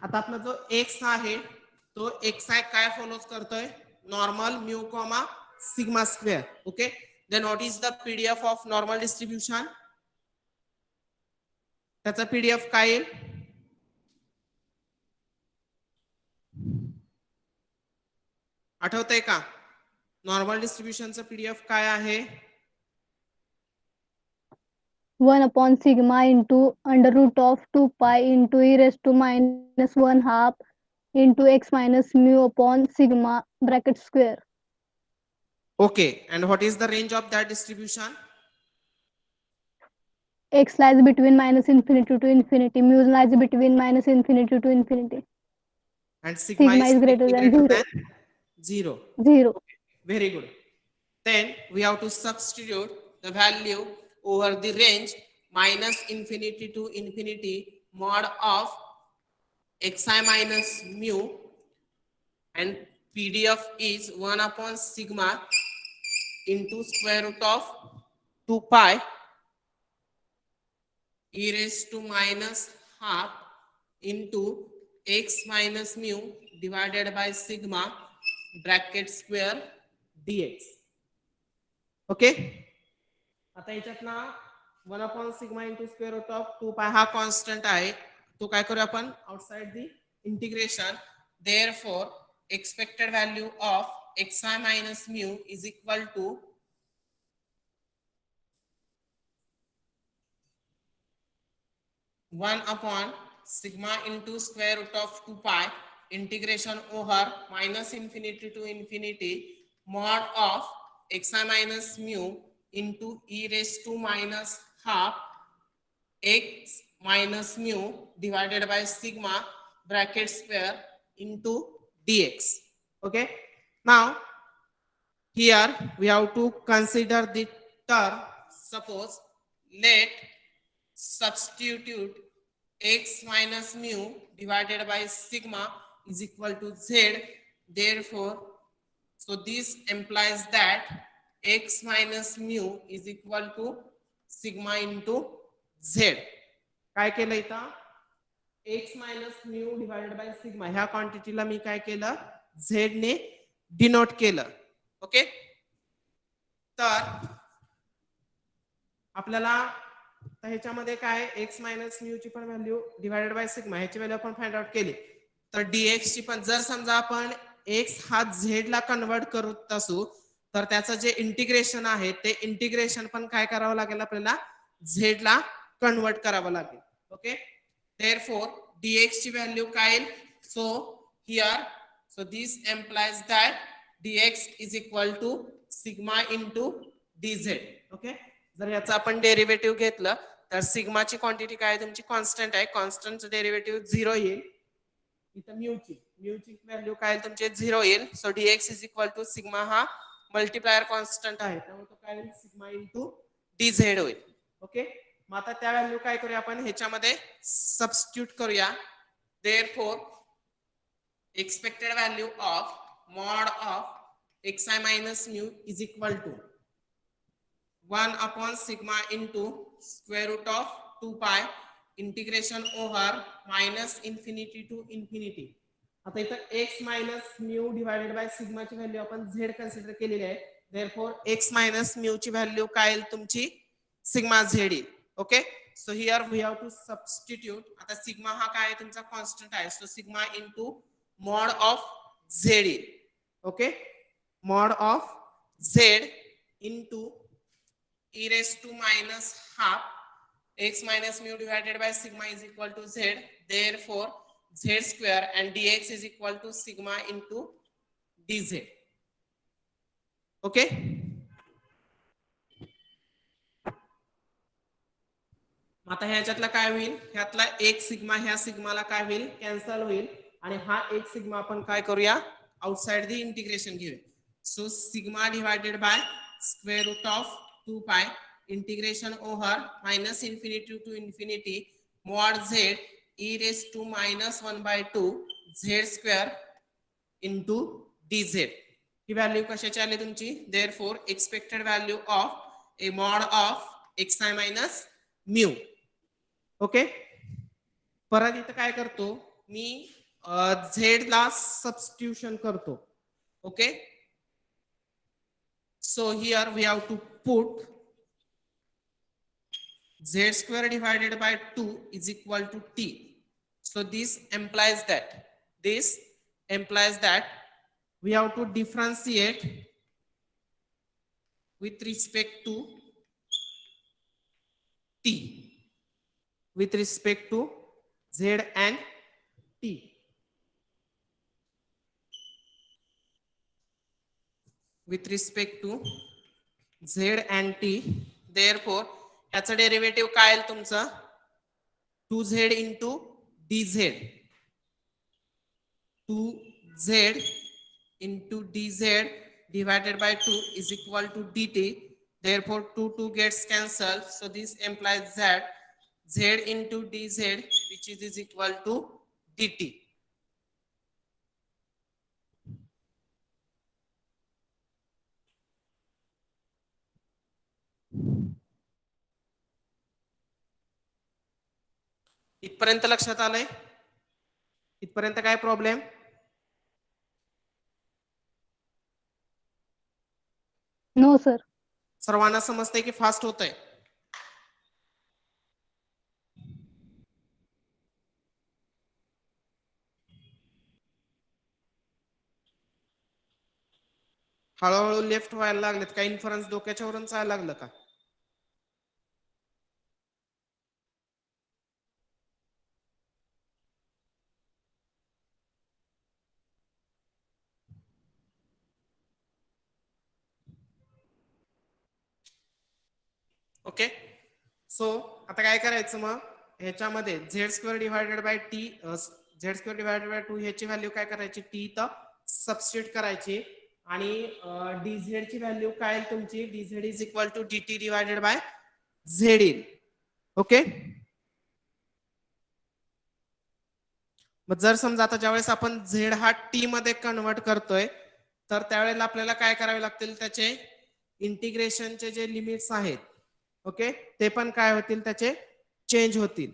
Speaker 5: आता आपला जो एक्स आहे तो एक्स आय काय फॉलोज करतोय? Normal mu comma sigma square. Okay, then what is the PDF of normal distribution? त्याचा पीडीएफ काय येईल? आठवतंय का? नॉर्मल डिस्ट्रीब्युशनचं पीडीएफ काय आहे?
Speaker 7: 1 upon sigma into under root of 2 pi into e raised to minus 1 half into x minus mu upon sigma bracket square.
Speaker 5: Okay, and what is the range of that distribution?
Speaker 7: X lies between minus infinity to infinity. Mu lies between minus infinity to infinity.
Speaker 5: And sigma is
Speaker 7: greater than
Speaker 5: 0.
Speaker 7: 0.
Speaker 5: Very good. Then we have to substitute the value over the range minus infinity to infinity mod of xi minus mu, and PDF is 1 upon sigma into square root of 2 pi e raised to minus half into x minus mu divided by sigma bracket square dx. Okay, आता याच्यात ना 1 upon sigma into square root of 2 pi हा constant आहे, तो काय करूया आपण outside the integration. Therefore expected value of x i minus mu is equal to 1 upon sigma into square root of 2 pi integration over minus infinity to infinity mod of xi minus mu into e raised to minus half x minus mu divided by sigma bracket square into dx. Okay, now here we have to consider the term. Suppose let substitute x minus mu divided by sigma is equal to z. Therefore, so this implies that x minus mu is equal to sigma into z. काय केलं इथं? x minus mu divided by sigma ह्या क्वांटिटीला मी काय केलं? z ने denote केलं. Okay, तर आपल्याला ह्याच्यामध्ये काय x मायनस म्यू ची पण व्हॅल्यू डिवाइडेड बाय सिग्मा ह्याची व्हॅल्यू आपण फाइंड आउट केली, तर dx ची पण जर समजा आपण x हा z ला कन्वर्ट करत असू तर त्याचं जे इंटिग्रेशन आहे ते इंटिग्रेशन पण काय करावं लागेल आपल्याला? z ला कन्वर्ट करावं लागेल. ओके, देयरफॉर dx ची व्हॅल्यू काय येईल? So here so this implies that dx is equal to sigma into dz. Okay, जर याचा आपण डेरिव्हेटिव्ह घेतलं तर सिग्माची क्वांटिटी काय तुमची कॉन्स्टंट आहे, कॉन्स्टंटचं डेरिव्हेटिव्ह 0 येईल. इथं म्यूची व्हॅल्यू काय तुमचे 0 येईल. So dx is equal to sigma हा मल्टिप्लायर कॉन्स्टंट आहे त्यामुळे तो काय होईल? सिग्मा इंटू dz होईल. ओके, मग आता त्या व्हॅल्यू काय करूया आपण ह्याच्यामध्ये सबस्टिट्यूट करूया. Therefore expected value of mod of xi minus mu is equal to 1 upon sigma into square root of 2 pi integration over minus infinity to infinity. आता इथं X minus mu divided by सिग्माची value आपण Z consider केलेली आहे. Therefore X minus mu ची value काय येईल तुमची सिग्मा झेड येईल. Okay, so here we have to substitute. आता सिग्मा हा काय आहे तुमचा कॉन्स्टंट आहे, so sigma into mod of Z येईल. Okay, mod of Z into e raised to minus half x minus mu divided by sigma is equal to z. Therefore z square and dx is equal to sigma into dz. Okay, आता ह्याच्यातला काय होईल, ह्यातला एक sigma ह्या सिग्माला काय होईल cancel होईल आणि हा एक सिग्मा आपण काय करूया आउटसाइड द इंटिग्रेशन घेऊया. So sigma divided by square root of 2 pi integration over minus infinity to infinity mod z e raised to minus 1/2 z square into dz. ही व्हॅल्यू कशाची आली तुमची, therefore expected value of a mod of xi minus mu. Okay, परत इथं काय करतो मी z ला सबस्टिट्यूशन करतो. Okay, so here we have to put z square divided by 2 is equal to t. So this implies that we have to differentiate with respect to t, with respect to z and t. With respect to z and t, therefore याचं derivative काय आहे तुमचं 2z into dz, 2z into dz divided by 2 is equal to dt. Therefore 2 gets cancelled, so this implies that z into dz which is equal to dt. इथपर्यंत लक्षात आलंय, इथपर्यंत काय problem,
Speaker 7: no sir.
Speaker 5: सर्वांना समजतंय की फास्ट होतंय. हळूहळू लेफ्ट व्हायला लागलेत, काही इन्फरन्स डोक्याच्या वरून जायला लागलं का. ओके, सो आता काय करायचं मग ह्याच्यामध्ये Z square divided by T, Z square divided by 2 ह्याची व्हॅल्यू काय करायची टी तर सबस्टिट्यूट करायची आणि dz ची व्हॅल्यू काय आहे तुमची dz is equal to dt divided by z येईल. ओके, मग जर समजा आता ज्यावेळेस आपण झेड हा टी मध्ये कन्वर्ट करतोय तर त्यावेळेला आपल्याला काय करावे लागतील, त्याचे इंटिग्रेशनचे जे लिमिट्स आहेत ओके ते पण काय होतील त्याचे चेंज होतील.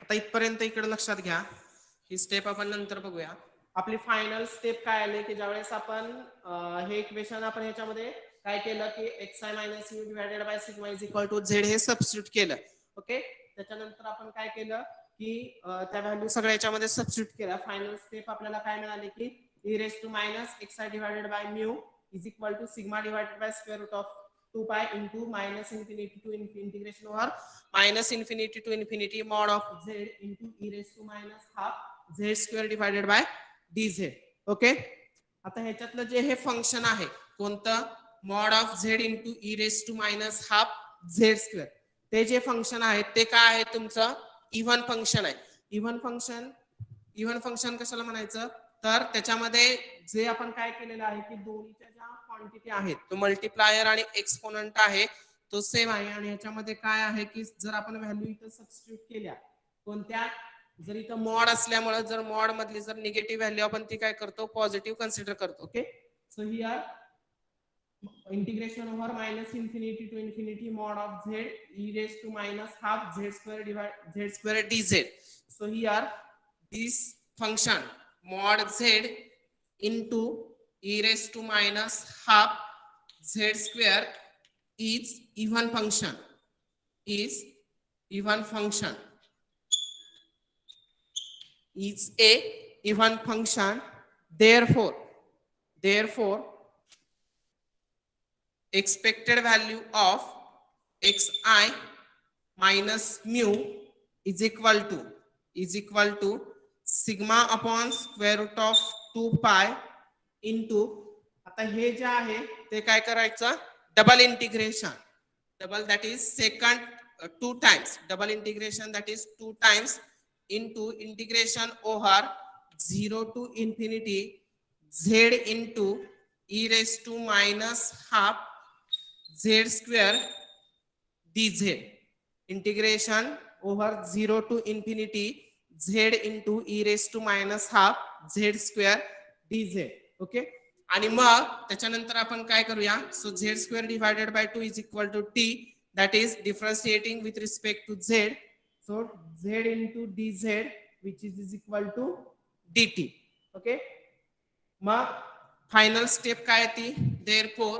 Speaker 5: आता इथपर्यंत इकडे लक्षात घ्या, ही स्टेप आपण नंतर बघूया. आपली फायनल स्टेप काय आली की ज्यावेळेस आपण हे इक्वेशन आपण ह्याच्यामध्ये काय केलं की xi minus mu divided by sigma is equal to z हे सबस्टिट्यूट केलं. ओके, त्याच्यानंतर आपण काय केलं की त्या व्हॅल्यू सगळ्या याच्यामध्ये सबस्टिट्यूट केल्या. फायनल स्टेप आपल्याला काय मिळाली की e raised to minus xi divided by mu is equal to sigma divided by square root of 2 pi into minus infinity to integration over minus infinity to infinity mod of z into e raised to minus half z square divided by dz. Okay, आता ह्याच्यातलं जे हे function आहे कोणतं mod of z into e raised to minus half z square, ते जे function आहे ते काय आहे तुमचं इव्हन फंक्शन आहे. इव्हन फंक्शन कशाला म्हणायचं, तर त्याच्यामध्ये जे आपण काय केलेलं आहे की दोन्हीच्या ज्या क्वांटिटी आहेत तो मल्टिप्लायर आणि एक्सपोनंट आहे तो सेम आहे आणि ह्याच्यामध्ये काय आहे की जर आपण व्हॅल्यू इथं सबस्टिट्यूट केल्या कोणत्या जर इथं मॉड असल्यामुळे जर मॉड मधली जर निगेटिव्ह व्हॅल्यू आपण ती काय करतो पॉझिटिव्ह कन्सिडर करतो. Okay so here integration over minus infinity to infinity mod of z e raised to minus half z square divide z square dz. So here this function mod z into e raised to minus half z square is even function is even function is a even function. Therefore expected value of xi minus mu is equal to sigma upon square root of 2 pi into आता हे जे आहे ते काय करायचं double integration double that is second 2 times double integration that is 2 times into integration over 0 to infinity z into e raised to minus half z square dz integration over 0 to infinity z into e raised to minus half z square dz. Okay आणि मग त्याच्यानंतर आपण काय करूया so z square divided by 2 is equal to t that is differentiating with respect to z so z into dz which is equal to dt. Okay मग final step काय ती therefore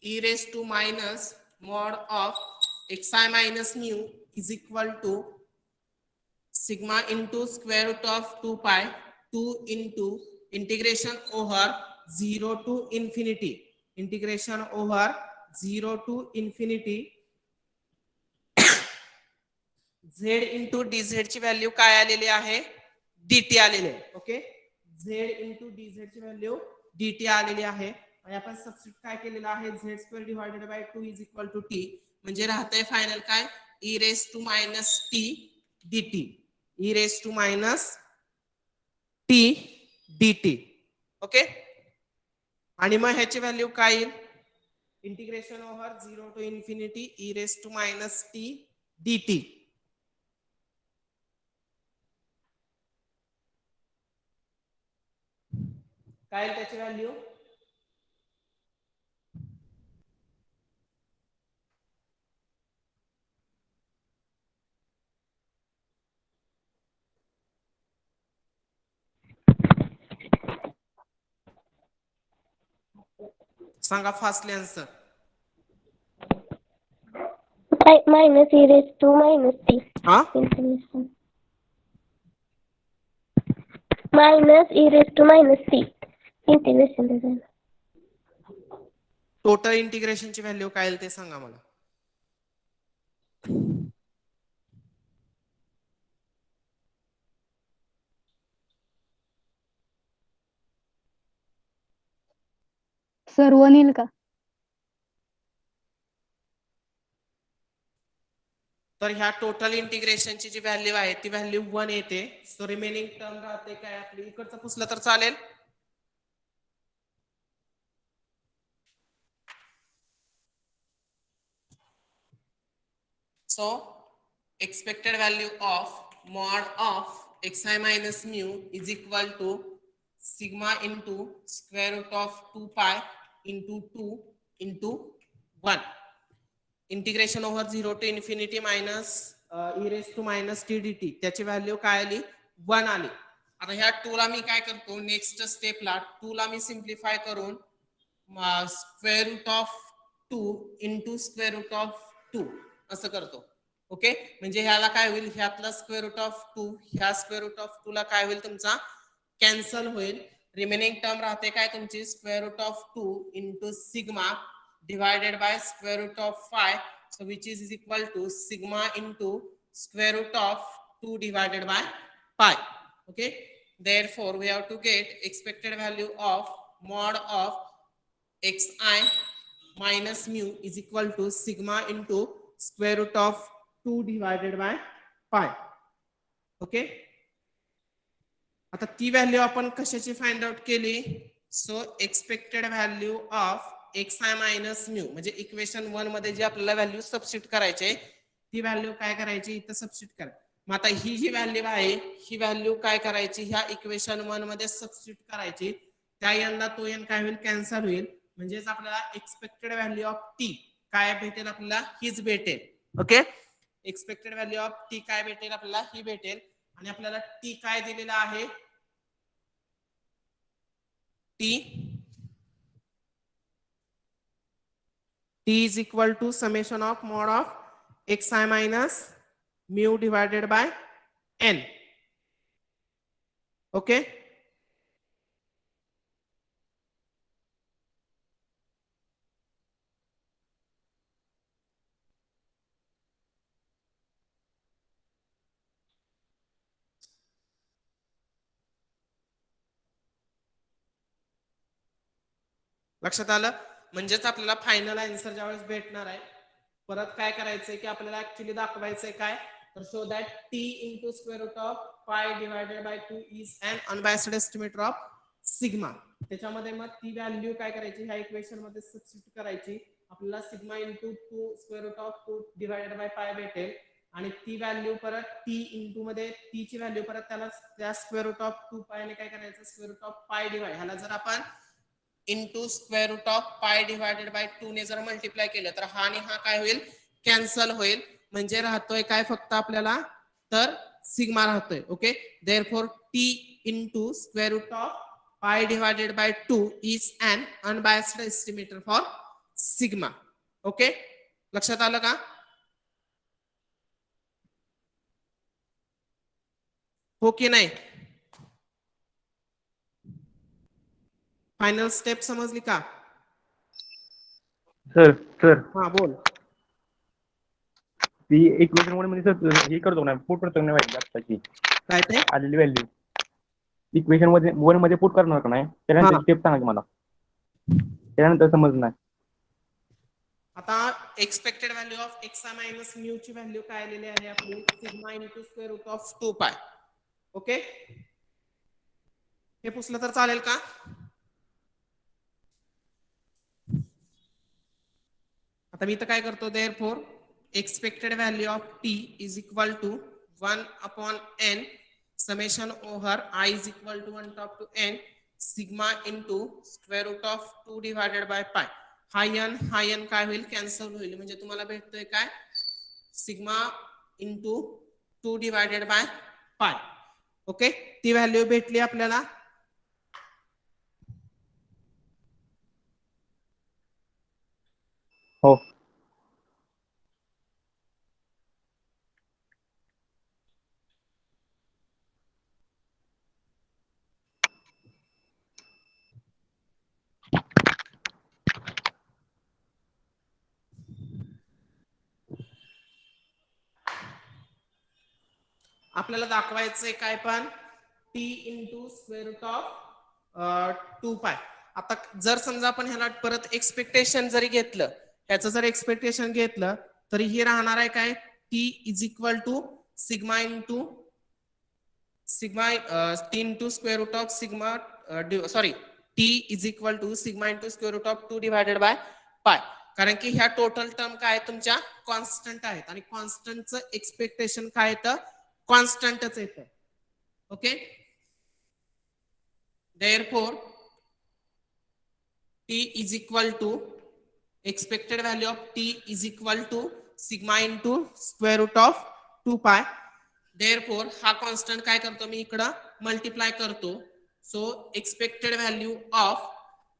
Speaker 5: e raised to minus mod of xi minus mu is equal to sigma into square root of 2 pi 2 into integration over 0 to infinity integration over 0 to infinity z into dz ची value काय आलेली आहे dt आलेली आहे. Okay z into dz ची value dt आलेली आहे आणि आपण सबस्टिट्यूट काय केलेलं आहे z square divided by 2 is equal to t म्हणजे राहतंय फायनल काय e raise to minus t dt e raise to minus t dt. Okay आणि मग ह्याची व्हॅल्यू काय येईल integration over 0 to infinity e raise to minus t dt. काय येईल त्याची व्हॅल्यू सांगा fastly answer
Speaker 3: minus e raised to minus t
Speaker 5: हा
Speaker 3: integration minus e raised to minus t integration design.
Speaker 5: Total इंटिग्रेशनची व्हॅल्यू काय येईल ते सांगा मला
Speaker 7: सर 1 येईल का
Speaker 5: तर ह्या टोटल इंटिग्रेशनची जी व्हॅल्यू आहे ती व्हॅल्यू 1 येते सो रिमेनिंग टर्म राहते काय आपली इकडचं पुसलं तर चालेल so expected value of mod of xi minus mu is equal to sigma into square root of 2 pi into 2 into 1 integration over 0 to infinity minus e raised to minus t dt त्याची value काय आली 1 आली. आता ह्या 2 ला मी काय करतो नेक्स्ट स्टेपला 2 ला मी सिम्प्लिफाय करून square root of 2 into square root of 2 असं करतो. ओके म्हणजे ह्याला काय होईल ह्यातला स्क्वेअर रूट ऑफ 2 ह्या स्क्वेअर रूट ऑफ 2 ला काय होईल तुमचा कॅन्सल होईल रिमेनिंग टर्म राहते काय तुमची square root of 2 into sigma divided by square root of 5 so which is equal to sigma into square root of 2 divided by pi. Okay therefore we have to get expected value of mod of xi minus mu is equal to sigma into square root of 2 divided by pi. Okay आता ती value आपण कशाची find out केली? So expected value of x i minus mu, म्हणजे equation 1 मध्ये जी आपल्याला value substitute करायची ती व्हॅल्यू काय करायची? इथं सबस्टिट्यूट करायची. मग आता ही जी व्हॅल्यू आहे ही व्हॅल्यू काय करायची? ह्या इक्वेशन 1 मध्ये सबस्टिट्यूट करायची. त्या यंदा तो एन काय होईल? कॅन्सल होईल. म्हणजेच आपल्याला एक्सपेक्टेड व्हॅल्यू ऑफ टी काय भेटेल? आपल्याला हीच भेटेल. Okay, expected value of T काय भेटेल? आपल्याला ही भेटेल. आणि आपल्याला टी काय दिलेला आहे? T is equal to summation of mod of x i minus mu divided by n. Okay, लक्षात आलं? म्हणजेच आपल्याला फायनल आन्सर ज्यावेळेस भेटणार आहे परत काय करायचंय की आपल्याला ऍक्च्युली दाखवायचंय काय? तर show that T into square root of pi divided by 2 is an unbiased estimator of sigma. त्याच्यामध्ये मग ती व्हॅल्यू काय करायची? ह्या इक्वेशन मध्ये सबस्टिट्यूट करायची. आपल्याला sigma into 2 square root of 2 divided by pi भेटेल. आणि ती व्हॅल्यू परत टी इंटू मध्ये टी ची व्हॅल्यू परत त्याला त्या स्क्वेअर रूट ऑफ 2 पाय ने काय करायचं? Square root of pi divide, ह्याला जर आपण into square root of pi divided by 2 ने जर मल्टिप्लाय केलं तर हा आणि हा काय होईल? कॅन्सल होईल. म्हणजे राहतोय काय फक्त आपल्याला? तर सिग्मा राहतोय. Okay, therefore T into square root of pi divided by 2 is an unbiased estimator for sigma. Okay, लक्षात आलं का? हो की नाही? फायनल स्टेप समजली का?
Speaker 8: सर
Speaker 5: हा बोल.
Speaker 8: ती इक्वेशन 1 मध्ये सर हे करतो ना, पुट करतो ना व्हॅल्यू आत्ताची
Speaker 5: काय ते?
Speaker 8: आलेली व्हॅल्यू इक्वेशन 1 मध्ये पुट करणार का नाही? त्यानंतर स्टेप सांगा की मला, त्यानंतर समज नाही.
Speaker 5: आता expected value of x i minus mu ची व्हॅल्यू काय आलेली आहे आपली? Sigma into square root of 2 pi. Okay, हे पुसलं तर चालेल का? आता मी इथं काय करतो? Therefore expected value of T is equal to 1 upon n summation over i is equal to 1 top to n sigma into square root of 2 divided by pi. हा N काय होईल? कॅन्सल होईल. म्हणजे तुम्हाला भेटतोय काय? Sigma into 2 divided by pi. Okay, ती value भेटली आपल्याला.
Speaker 8: हो,
Speaker 5: आपल्याला दाखवायचंय काय पण? T into square root of 2 pi. आता जर समजा आपण ह्याला परत एक्सपेक्टेशन जरी घेतलं, ह्याचं जर एक्सपेक्टेशन घेतलं तरी हे राहणार आहे काय? T is equal to sigma into T into square root of sigma sorry T is equal to sigma into square root of 2 divided by pi. कारण की ह्या टोटल टर्म काय तुमच्या? कॉन्स्टंट आहेत. आणि कॉन्स्टंटचं एक्सपेक्टेशन काय येतं? कॉन्स्टंटच येतं. Okay, therefore T is equal to expected value of T is equal to sigma into square root of 2 pi. Therefore हा कॉन्स्टंट काय करतो? मी इकडं मल्टिप्लाय करतो. सो एक्सपेक्टेड व्हॅल्यू ऑफ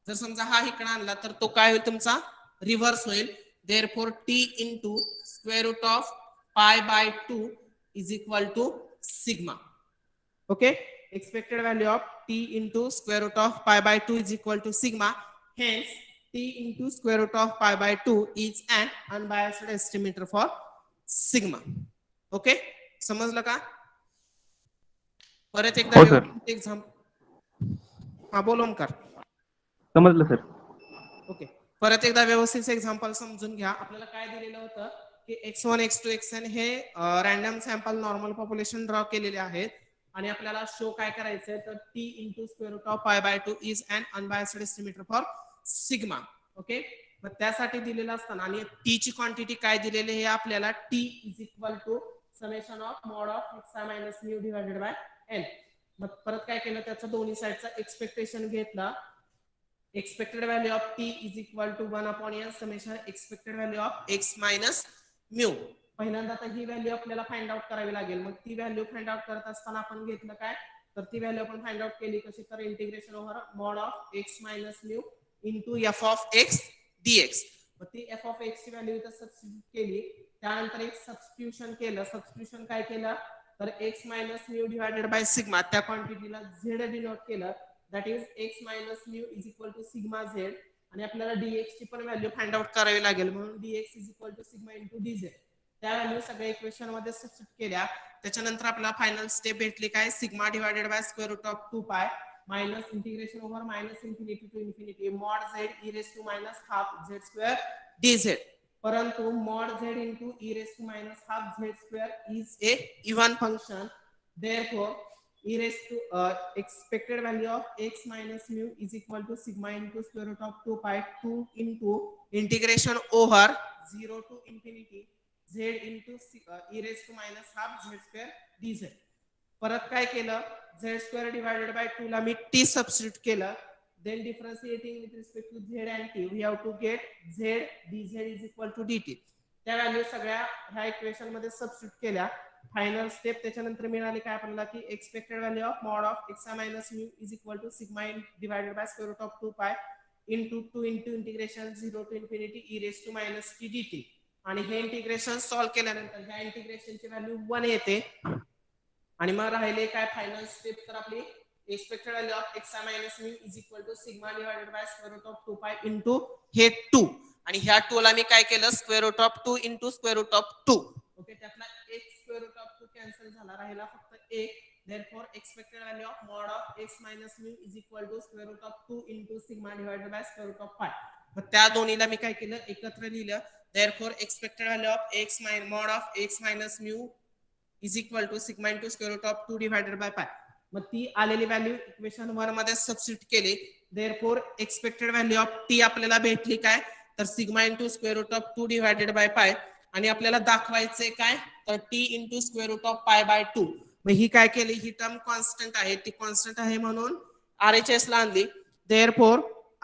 Speaker 5: जर समजा हा इकडं आणला तर तो काय होईल? तुमचा रिव्हर्स होईल. Therefore T into square root of pi by 2 is equal to sigma. Okay, expected value of t into square root of pi by 2 is equal to sigma. Hence, t into square root of pi by 2 is an unbiased estimator for sigma. Okay, समजलं का? परत एकदा
Speaker 8: हो sir,
Speaker 5: example. हा बोल ओमकार.
Speaker 8: समजलं sir.
Speaker 5: Okay, परत एकदा व्यवस्थित एक्झाम्पल समजून घ्या. आपल्याला काय दिलेलं होतं की x1 x2 xn हे random sample normal population draw केलेले आहेत. आणि आपल्याला शो काय करायचंय तर T into square root of pi by 2 is an unbiased estimator for sigma. Okay, मग त्यासाठी दिलेलं असताना आणि टी ची क्वांटिटी काय दिलेली आहे आपल्याला T is equal to summation of mod of x minus mu divided by n. मग परत काय केलं त्याचं दोन्ही साईडचा एक्सपेक्टेशन घेतला. Expected value of T is equal to 1 upon n summation expected value of x minus mu. पहिल्यांदा तर ही व्हॅल्यू आपल्याला फाइंड आउट करावी लागेल. मग ती व्हॅल्यू फाइंड आउट करत असताना आपण घेतलं काय तर ती व्हॅल्यू आपण फाइंड आउट केली कशी तर integration over mod of x minus mu into f of x dx. मग ती एफ ऑफ एक्स ची व्हॅल्यू इथं सबस्टिट्यूट केली. त्यानंतर एक सबस्टिट्यूशन केलं. सबस्टिट्यूशन काय केलं तर x minus mu divided by sigma त्या क्वांटिटीला झेड डिनोट केलं. That is x minus mu is equal to sigma z. आणि आपल्याला डीएक्स ची पण व्हॅल्यू फाइंड आउट करावी लागेल म्हणून dx is equal to sigma into dz. त्या व्हॅल्यू सगळ्या इक्वेशन मध्ये सबस्टिट्यूट केल्या. त्याच्यानंतर आपल्याला फायनल स्टेप भेटली काय sigma divided by square root of 2 pi minus integration over minus infinity to infinity mod Z E raise to minus half Z square dz. परंतु mod Z into E raise to minus half Z square is a even function. Therefore, e raised to expected value of x minus mu is equal to sigma into square root of 2 pi 2 into integration over 0 to infinity z into e raised to minus half z square dz. परत काय केलं z square divided by 2 ला मी t substitute केलं. Then differentiating with respect to z and t we have to get z dz is equal to dt. त्या value सगळ्या ह्या equation मध्ये substitute केल्या. फायनल स्टेप त्याच्यानंतर मिळाली काय आपल्याला की expected value of mod of x minus mu is equal to sigma divided by square root of 2 pi into 2 into integration 0 to infinity e raise to minus t dt. आणि हे integration solve केल्यानंतर ह्या इंटिग्रेशनची value 1 येते. आणि मग राहिले काय final step तर आपली expected value of x minus mu is equal to sigma divided by square root of 2 pi into हे 2. आणि ह्या 2 ला मी काय केलं square root of 2 into square root of 2. Okay, त्यातला एक स्क्वेअर रूट ऑफ 2 कॅन्सल झाला राहिला फक्त एक. Therefore, expected value of mod of x minus mu is equal to square root of 2 into sigma divided by square root of 5. मग त्या दोन्हीला मी काय केलं एकत्र लिहिलं. Therefore, expected value of x minus mod of x minus mu is equal to sigma into square root of 2 divided by 5. मग ती आलेली व्हॅल्यू इक्वेशन 1 मध्ये सबस्टिट्यूट केली. Therefore, expected value of t आपल्याला भेटली काय तर sigma into square root of 2 divided by pi. आणि आपल्याला दाखवायचंय काय तर T into square root of pi by 2. मग ही काय केली ही टर्म कॉन्स्टंट आहे ती कॉन्स्टंट आहे म्हणून RHS ला आणली. देअरफॉर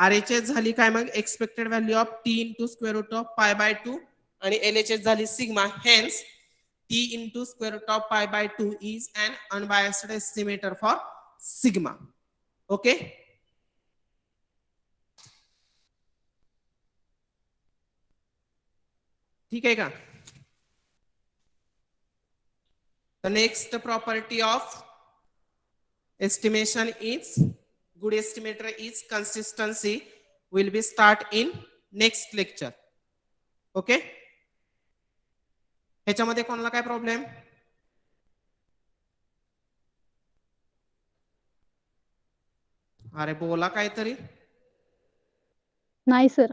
Speaker 5: RHS झाली काय मग expected value of T into square root of pi by 2 आणि LHS झाली sigma. Hence T into square root of pi by 2 is an unbiased estimator for sigma. Okay, ठीक आहे का. The next property of estimation is good estimator is consistency. Will be start in next lecture. Okay. ह्याच्यामध्ये कोणाला काय problem अरे बोला काहीतरी.
Speaker 7: नाही सर.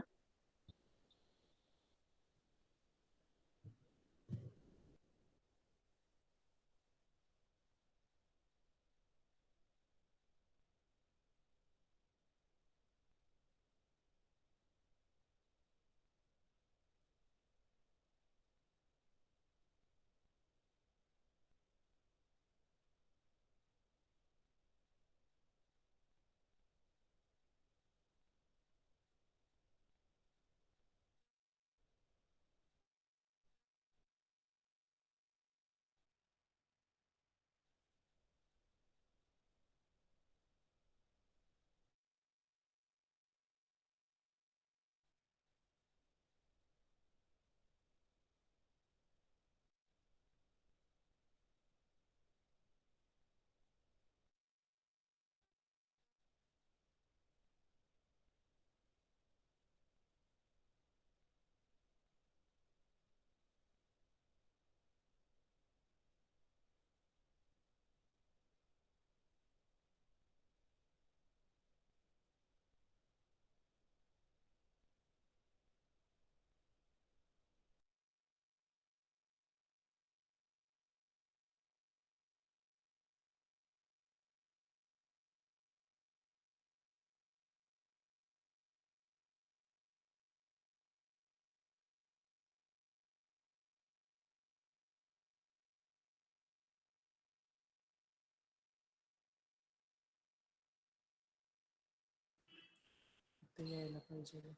Speaker 5: ते यायला पाहिजे रे.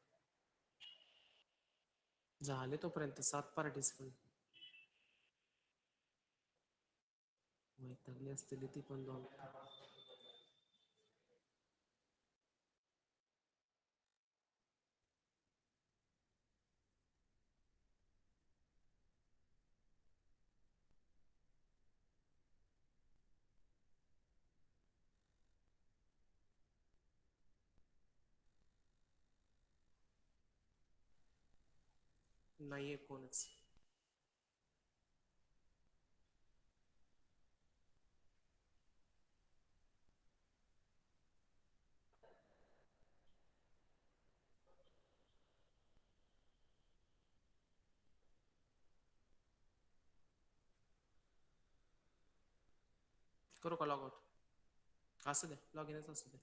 Speaker 5: झाले तोपर्यंत 7 पार्टिसिपंट. वैतागली असतील ती पण 2. नाहीये कोणच. करू का लॉग आउट? असू दे, लॉग इनच असू दे.